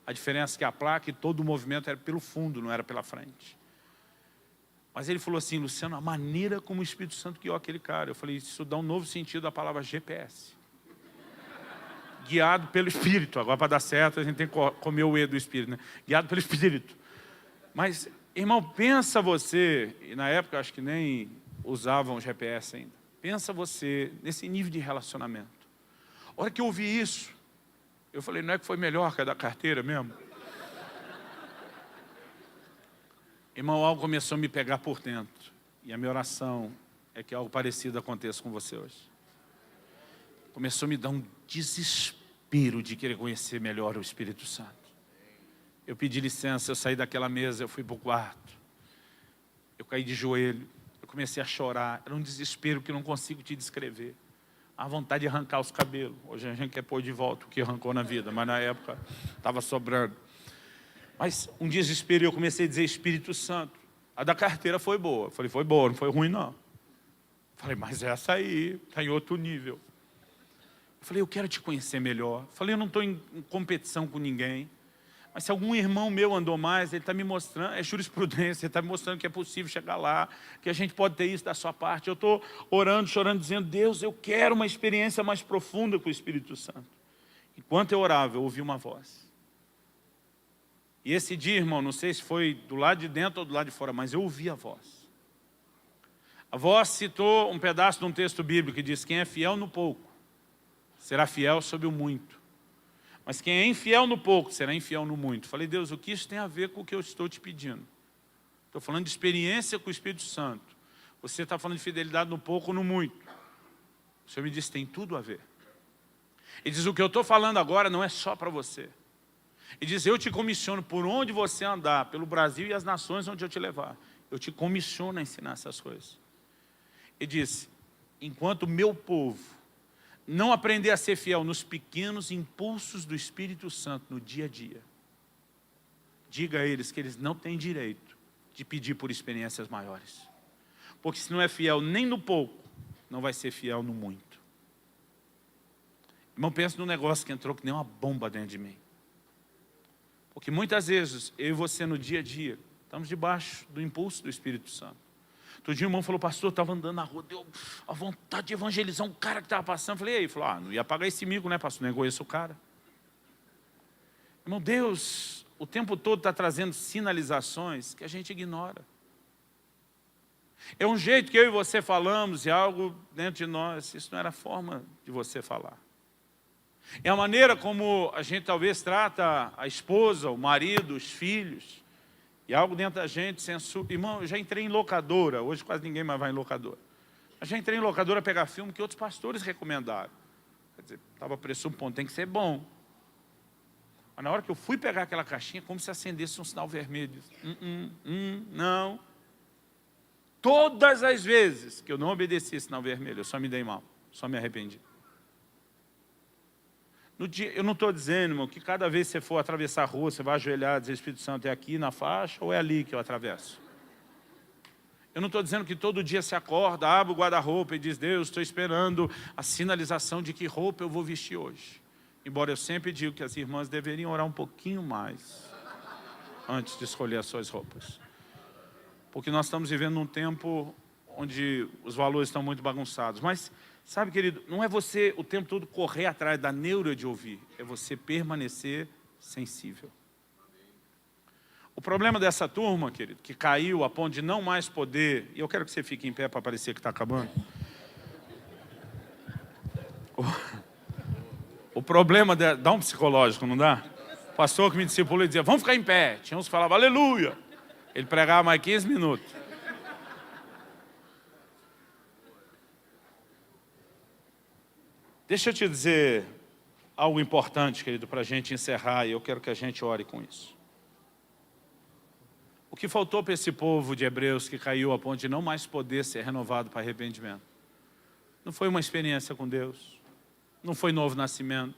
A diferença é que a placa e todo o movimento era pelo fundo, não era pela frente. Mas ele falou assim, Luciano, a maneira como o Espírito Santo guiou aquele cara. Eu falei, isso dá um novo sentido à palavra GPS. Guiado pelo Espírito. Agora, para dar certo, a gente tem que comer o E do Espírito, né? Guiado pelo Espírito. Mas, irmão, pensa você, e na época acho que nem usavam GPS ainda. Pensa você nesse nível de relacionamento. A hora que eu ouvi isso, eu falei, não é que foi melhor que a da carteira mesmo? Irmão, algo começou a me pegar por dentro. E a minha oração é que algo parecido aconteça com você hoje. Começou a me dar um desespero de querer conhecer melhor o Espírito Santo. Eu pedi licença, eu saí daquela mesa, eu fui para o quarto. Eu caí de joelho, eu comecei a chorar. Era um desespero que eu não consigo te descrever. A vontade de arrancar os cabelos. Hoje a gente quer pôr de volta o que arrancou na vida, mas na época estava sobrando. Mas um desespero, eu comecei a dizer, Espírito Santo. A da carteira foi boa. Eu falei, foi boa, não foi ruim não. Eu falei, mas essa aí está em outro nível. Eu falei, eu quero te conhecer melhor. Eu falei, eu não estou em competição com ninguém. Mas se algum irmão meu andou mais, ele está me mostrando, é jurisprudência, ele está me mostrando que é possível chegar lá, que a gente pode ter isso da sua parte. Eu estou orando, chorando, dizendo, Deus, eu quero uma experiência mais profunda com o Espírito Santo. Enquanto eu orava, eu ouvi uma voz. E esse dia, irmão, não sei se foi do lado de dentro ou do lado de fora, mas eu ouvi a voz. A voz citou um pedaço de um texto bíblico que diz, quem é fiel no pouco, será fiel sobre o muito. Mas quem é infiel no pouco, será infiel no muito. Falei, Deus, o que isso tem a ver com o que eu estou te pedindo? Estou falando de experiência com o Espírito Santo. Você está falando de fidelidade no pouco ou no muito. Senhor me disse, tem tudo a ver. Ele diz, o que eu estou falando agora não é só para você. Ele diz, eu te comissiono por onde você andar, pelo Brasil e as nações onde eu te levar. Eu te comissiono a ensinar essas coisas. Ele disse, enquanto o meu povo não aprender a ser fiel nos pequenos impulsos do Espírito Santo no dia a dia, diga a eles que eles não têm direito de pedir por experiências maiores. Porque se não é fiel nem no pouco, não vai ser fiel no muito. Irmão, pensa num negócio que entrou que nem uma bomba dentro de mim. Porque muitas vezes, eu e você no dia a dia, estamos debaixo do impulso do Espírito Santo. Outro dia o irmão falou, pastor, eu estava andando na rua, deu a vontade de evangelizar um cara que estava passando. Eu falei, e aí? Ele falou, não ia pagar esse mico, né, pastor? Nem conheço o cara. Irmão, Deus, o tempo todo está trazendo sinalizações que a gente ignora. É um jeito que eu e você falamos, e algo dentro de nós, isso não era a forma de você falar. É a maneira como a gente talvez trata a esposa, o marido, os filhos. E algo dentro da gente censura. Irmão, eu já entrei em locadora, hoje quase ninguém mais vai em locadora. Eu já entrei em locadora pegar filme que outros pastores recomendaram. Quer dizer, estava pressupondo, tem que ser bom. Mas na hora que eu fui pegar aquela caixinha, como se acendesse um sinal vermelho. Não. Todas as vezes que eu não obedeci esse sinal vermelho, eu só me dei mal, só me arrependi. No dia, eu não estou dizendo, irmão, que cada vez que você for atravessar a rua, você vai ajoelhar e dizer, Espírito Santo, é aqui na faixa ou é ali que eu atravesso? Eu não estou dizendo que todo dia você acorda, abre o guarda-roupa e diz, Deus, estou esperando a sinalização de que roupa eu vou vestir hoje. Embora eu sempre digo que as irmãs deveriam orar um pouquinho mais antes de escolher as suas roupas. Porque nós estamos vivendo num tempo onde os valores estão muito bagunçados. Mas, sabe, querido, não é você o tempo todo correr atrás da neura de ouvir, é você permanecer sensível. O problema dessa turma, querido, que caiu a ponto de não mais poder, e eu quero que você fique em pé para parecer que está acabando. O problema, dá um psicológico, não dá? O pastor que me discipulou dizia, vamos ficar em pé. Tinha uns que falavam, aleluia. Ele pregava mais 15 minutos. Deixa eu te dizer algo importante, querido, para a gente encerrar, e eu quero que a gente ore com isso. O que faltou para esse povo de Hebreus que caiu a ponto de não mais poder ser renovado para arrependimento? Não foi uma experiência com Deus, não foi novo nascimento,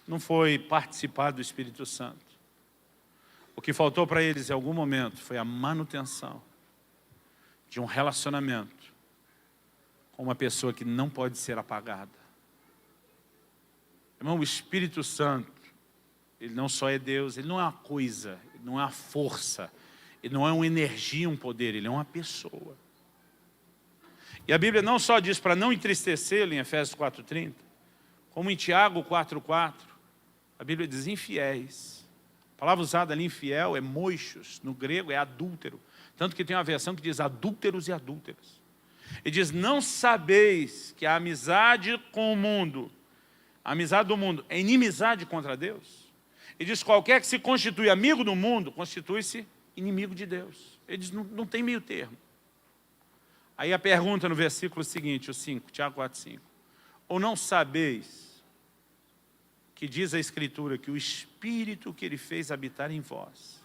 não foi participar do Espírito Santo. O que faltou para eles em algum momento foi a manutenção de um relacionamento com uma pessoa que não pode ser apagada. Irmão, o Espírito Santo, ele não só é Deus, ele não é uma coisa, ele não é uma força, ele não é uma energia, um poder, ele é uma pessoa. E a Bíblia não só diz para não entristecê-lo em Efésios 4,30, como em Tiago 4,4, a Bíblia diz infiéis. A palavra usada ali, infiel, é moixos, no grego é adúltero. Tanto que tem uma versão que diz adúlteros e adúlteras. E diz, não sabeis que a amizade com o mundo, a amizade do mundo é inimizade contra Deus? E diz, qualquer que se constitui amigo do mundo, constitui-se inimigo de Deus. Ele diz, não tem meio termo. Aí a pergunta no versículo seguinte, o 5, Tiago 4,5. Ou não sabeis que diz a Escritura que o Espírito que Ele fez habitar em vós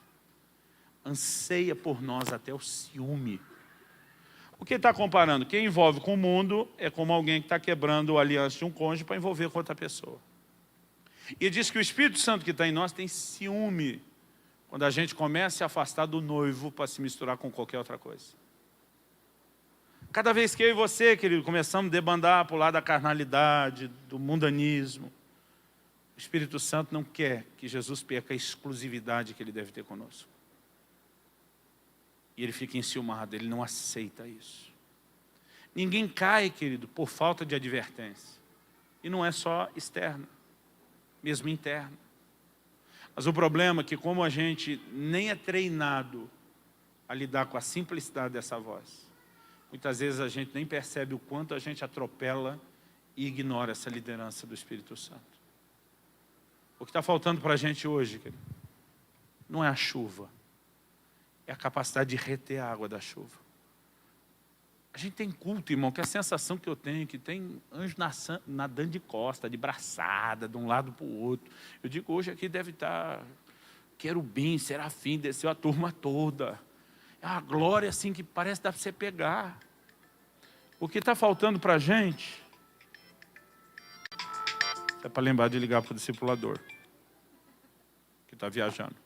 anseia por nós até o ciúme. O que ele está comparando? Quem envolve com o mundo é como alguém que está quebrando a aliança de um cônjuge para envolver com outra pessoa. E ele diz que o Espírito Santo que está em nós tem ciúme quando a gente começa a se afastar do noivo para se misturar com qualquer outra coisa. Cada vez que eu e você, querido, começamos a debandar para o lado da carnalidade, do mundanismo, o Espírito Santo não quer que Jesus perca a exclusividade que Ele deve ter conosco. E ele fica enciumado, ele não aceita isso. Ninguém cai, querido, por falta de advertência. E não é só externa, mesmo interna. Mas o problema é que como a gente nem é treinado a lidar com a simplicidade dessa voz, muitas vezes a gente nem percebe o quanto a gente atropela e ignora essa liderança do Espírito Santo. O que está faltando para a gente hoje, querido, não é a chuva, é a capacidade de reter a água da chuva. A gente tem culto, irmão, que a sensação que eu tenho, que tem anjo nadando de costa, de braçada, de um lado para o outro. Eu digo, hoje aqui deve estar querubim, serafim, desceu a turma toda. É uma glória assim que parece que dá para você pegar. O que está faltando para a gente é para lembrar de ligar para o discipulador, que está viajando.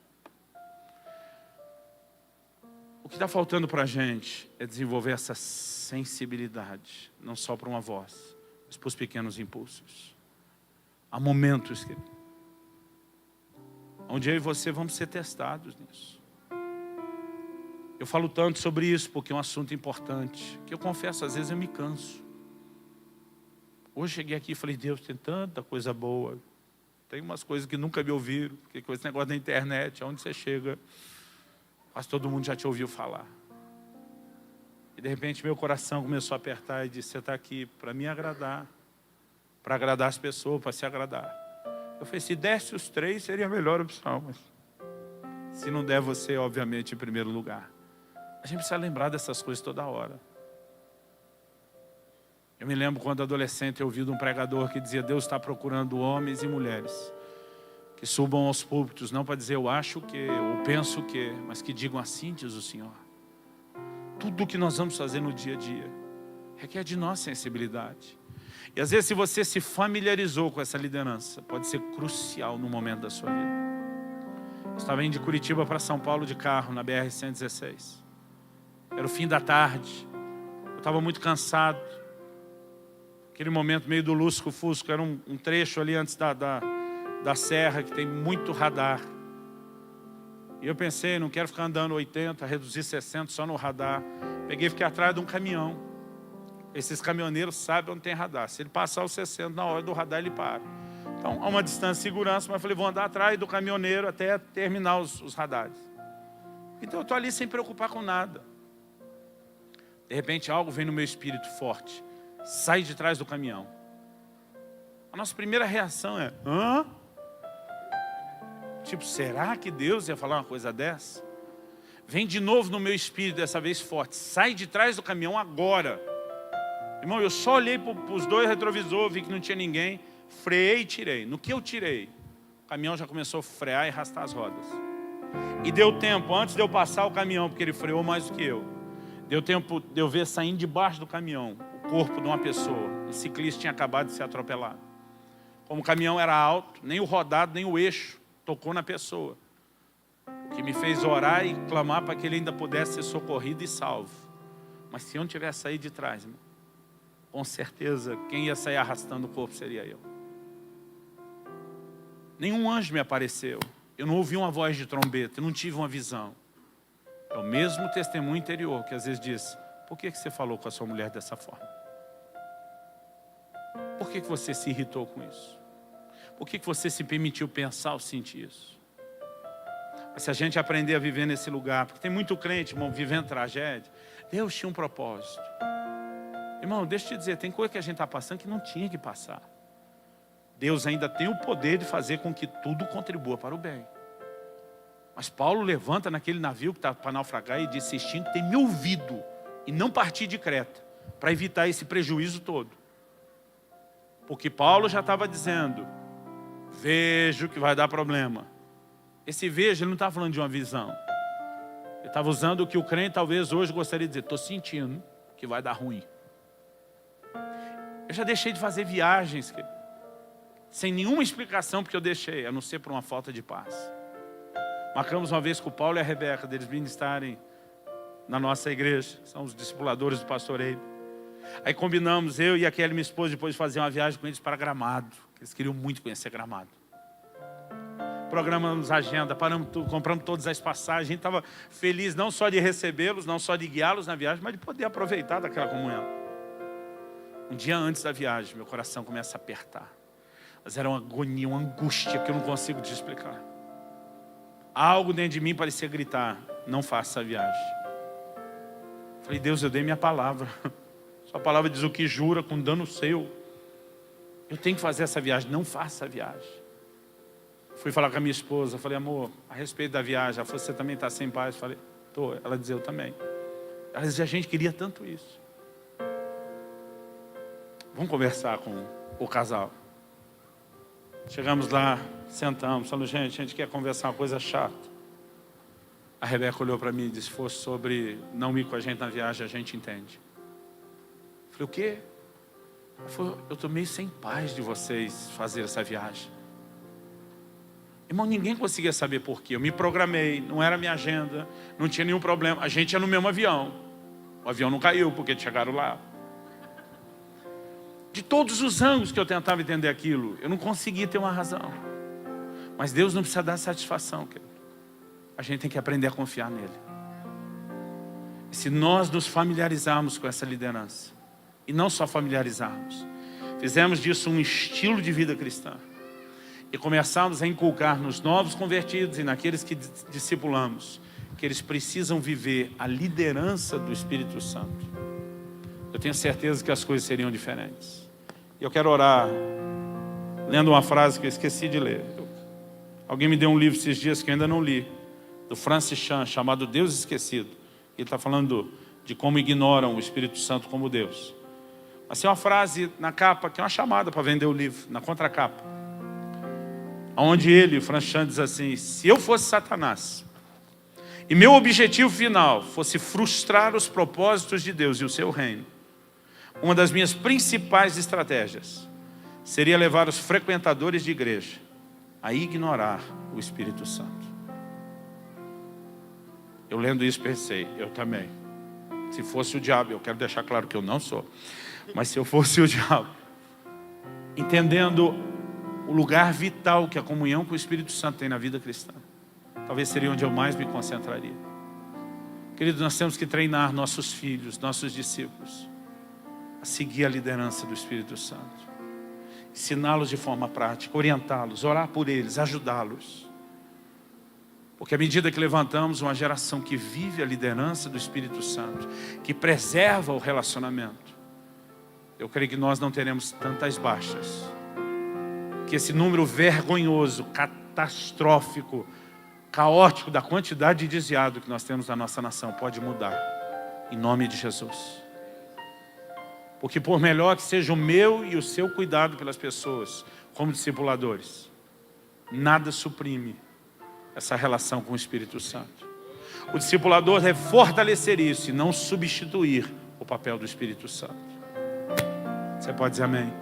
O que está faltando para a gente é desenvolver essa sensibilidade, não só para uma voz, mas para os pequenos impulsos. Há momentos onde eu e você vamos ser testados nisso. Eu falo tanto sobre isso porque é um assunto importante, que eu confesso, às vezes eu me canso. Hoje cheguei aqui e falei, Deus, tem tanta coisa boa, tem umas coisas que nunca me ouviram, porque com esse negócio da internet, aonde você chega, quase todo mundo já te ouviu falar. E de repente meu coração começou a apertar e disse, você está aqui para me agradar, para agradar as pessoas, para se agradar. Eu falei, se desse os 3 seria a melhor opção, mas se não der você, obviamente, em primeiro lugar. A gente precisa lembrar dessas coisas toda hora. Eu me lembro quando adolescente eu ouvi de um pregador que dizia, Deus está procurando homens e mulheres que subam aos púlpitos, não para dizer eu acho que, ou penso que, mas que digam assim, diz o Senhor. Tudo o que nós vamos fazer no dia a dia requer de nós sensibilidade. E às vezes se você se familiarizou com essa liderança, pode ser crucial no momento da sua vida. Eu estava indo de Curitiba para São Paulo de carro, na BR-116. Era o fim da tarde, eu estava muito cansado. Aquele momento meio do lusco-fusco, era um trecho ali antes da serra, que tem muito radar. E eu pensei, não quero ficar andando 80, reduzir 60 só no radar. Peguei e fiquei atrás de um caminhão. Esses caminhoneiros sabem onde tem radar. Se ele passar os 60 na hora do radar, ele para. Então, há uma distância de segurança, mas eu falei, vou andar atrás do caminhoneiro até terminar os radares. Então eu estou ali sem preocupar com nada. De repente algo vem no meu espírito forte. Sai de trás do caminhão. A nossa primeira reação é, hã? Tipo, será que Deus ia falar uma coisa dessa? Vem de novo no meu espírito, dessa vez forte. Sai de trás do caminhão agora. Irmão, eu só olhei para os 2 retrovisores, vi que não tinha ninguém, freiei e tirei. No que eu tirei, o caminhão já começou a frear e arrastar as rodas. E deu tempo, antes de eu passar o caminhão, porque ele freou mais do que eu, deu tempo de eu ver saindo debaixo do caminhão o corpo de uma pessoa. Um ciclista tinha acabado de ser atropelado. Como o caminhão era alto, nem o rodado, nem o eixo tocou na pessoa. O que me fez orar e clamar para que ele ainda pudesse ser socorrido e salvo. Mas se eu não tivesse saído de trás, irmão, com certeza quem ia sair arrastando o corpo seria eu. Nenhum anjo me apareceu. Eu não ouvi uma voz de trombeta, eu não tive uma visão. É o mesmo testemunho interior que às vezes diz, por que você falou com a sua mulher dessa forma? Por que você se irritou com isso? Por que você se permitiu pensar ou sentir isso? Mas se a gente aprender a viver nesse lugar, porque tem muito crente, irmão, vivendo tragédia, Deus tinha um propósito. Irmão, deixa eu te dizer, tem coisa que a gente está passando que não tinha que passar. Deus ainda tem o poder de fazer com que tudo contribua para o bem. Mas Paulo levanta naquele navio que está para naufragar e diz, vocês tinham que ter me ouvido e não partir de Creta, para evitar esse prejuízo todo. Porque Paulo já estava dizendo, vejo que vai dar problema. Esse vejo, ele não estava falando de uma visão. Ele estava usando o que o crente talvez hoje gostaria de dizer, estou sentindo que vai dar ruim. Eu já deixei de fazer viagens, sem nenhuma explicação porque eu deixei, a não ser por uma falta de paz. Marcamos uma vez com o Paulo e a Rebeca, deles ministrarem na nossa igreja, são os discipuladores do pastor Eibe. Aí combinamos, eu e a Kelly, minha esposa, depois de fazer uma viagem com eles para Gramado, que eles queriam muito conhecer Gramado. Programamos a agenda, paramos tudo, compramos todas as passagens, a gente estava feliz não só de recebê-los, não só de guiá-los na viagem, mas de poder aproveitar daquela comunhão. Um dia antes da viagem, meu coração começa a apertar. Mas era uma agonia, uma angústia que eu não consigo te explicar. Algo dentro de mim parecia gritar, não faça a viagem. Falei, Deus, eu dei minha palavra. Sua palavra diz o que jura com dano seu. Eu tenho que fazer essa viagem, não faça a viagem. Fui falar com a minha esposa, falei, amor, a respeito da viagem, ela falou, você também está sem paz? Falei, estou. Ela dizia, eu também. Ela dizia, a gente queria tanto isso. Vamos conversar com o casal. Chegamos lá, sentamos, falamos, gente, a gente quer conversar uma coisa chata. A Rebeca olhou para mim e disse, se fosse sobre não ir com a gente na viagem, a gente entende. Eu falei, o quê? Ela falou, eu estou meio sem paz de vocês fazer essa viagem. Irmão, ninguém conseguia saber por quê. Eu me programei, não era minha agenda, não tinha nenhum problema. A gente ia no mesmo avião. O avião não caiu porque chegaram lá. De todos os ângulos que eu tentava entender aquilo, eu não conseguia ter uma razão. Mas Deus não precisa dar satisfação, querido. A gente tem que aprender a confiar nele. E se nós nos familiarizarmos com essa liderança, e não só familiarizarmos, fizemos disso um estilo de vida cristã, e começarmos a inculcar nos novos convertidos e naqueles que discipulamos, que eles precisam viver a liderança do Espírito Santo, eu tenho certeza que as coisas seriam diferentes. E eu quero orar lendo uma frase que eu esqueci de ler. Alguém me deu um livro esses dias que eu ainda não li, do Francis Chan, chamado Deus Esquecido. Ele está falando de como ignoram o Espírito Santo como Deus. Mas tem uma frase na capa, que é uma chamada para vender o livro, na contracapa, onde ele, o Francis Chan, diz assim, se eu fosse Satanás, e meu objetivo final fosse frustrar os propósitos de Deus e o seu reino, uma das minhas principais estratégias seria levar os frequentadores de igreja a ignorar o Espírito Santo. Eu lendo isso pensei, eu também. Se fosse o diabo, eu quero deixar claro que eu não sou, mas se eu fosse o diabo, entendendo o lugar vital que a comunhão com o Espírito Santo tem na vida cristã, talvez seria onde eu mais me concentraria. Queridos, nós temos que treinar nossos filhos, nossos discípulos, a seguir a liderança do Espírito Santo. Ensiná-los de forma prática, orientá-los, orar por eles, ajudá-los. Porque à medida que levantamos uma geração que vive a liderança do Espírito Santo, que preserva o relacionamento, eu creio que nós não teremos tantas baixas. Que esse número vergonhoso, catastrófico, caótico da quantidade de desviado que nós temos na nossa nação pode mudar, em nome de Jesus. Porque por melhor que seja o meu e o seu cuidado pelas pessoas, como discipuladores, nada suprime essa relação com o Espírito Santo. O discipulador deve fortalecer isso e não substituir o papel do Espírito Santo. Você pode dizer amém?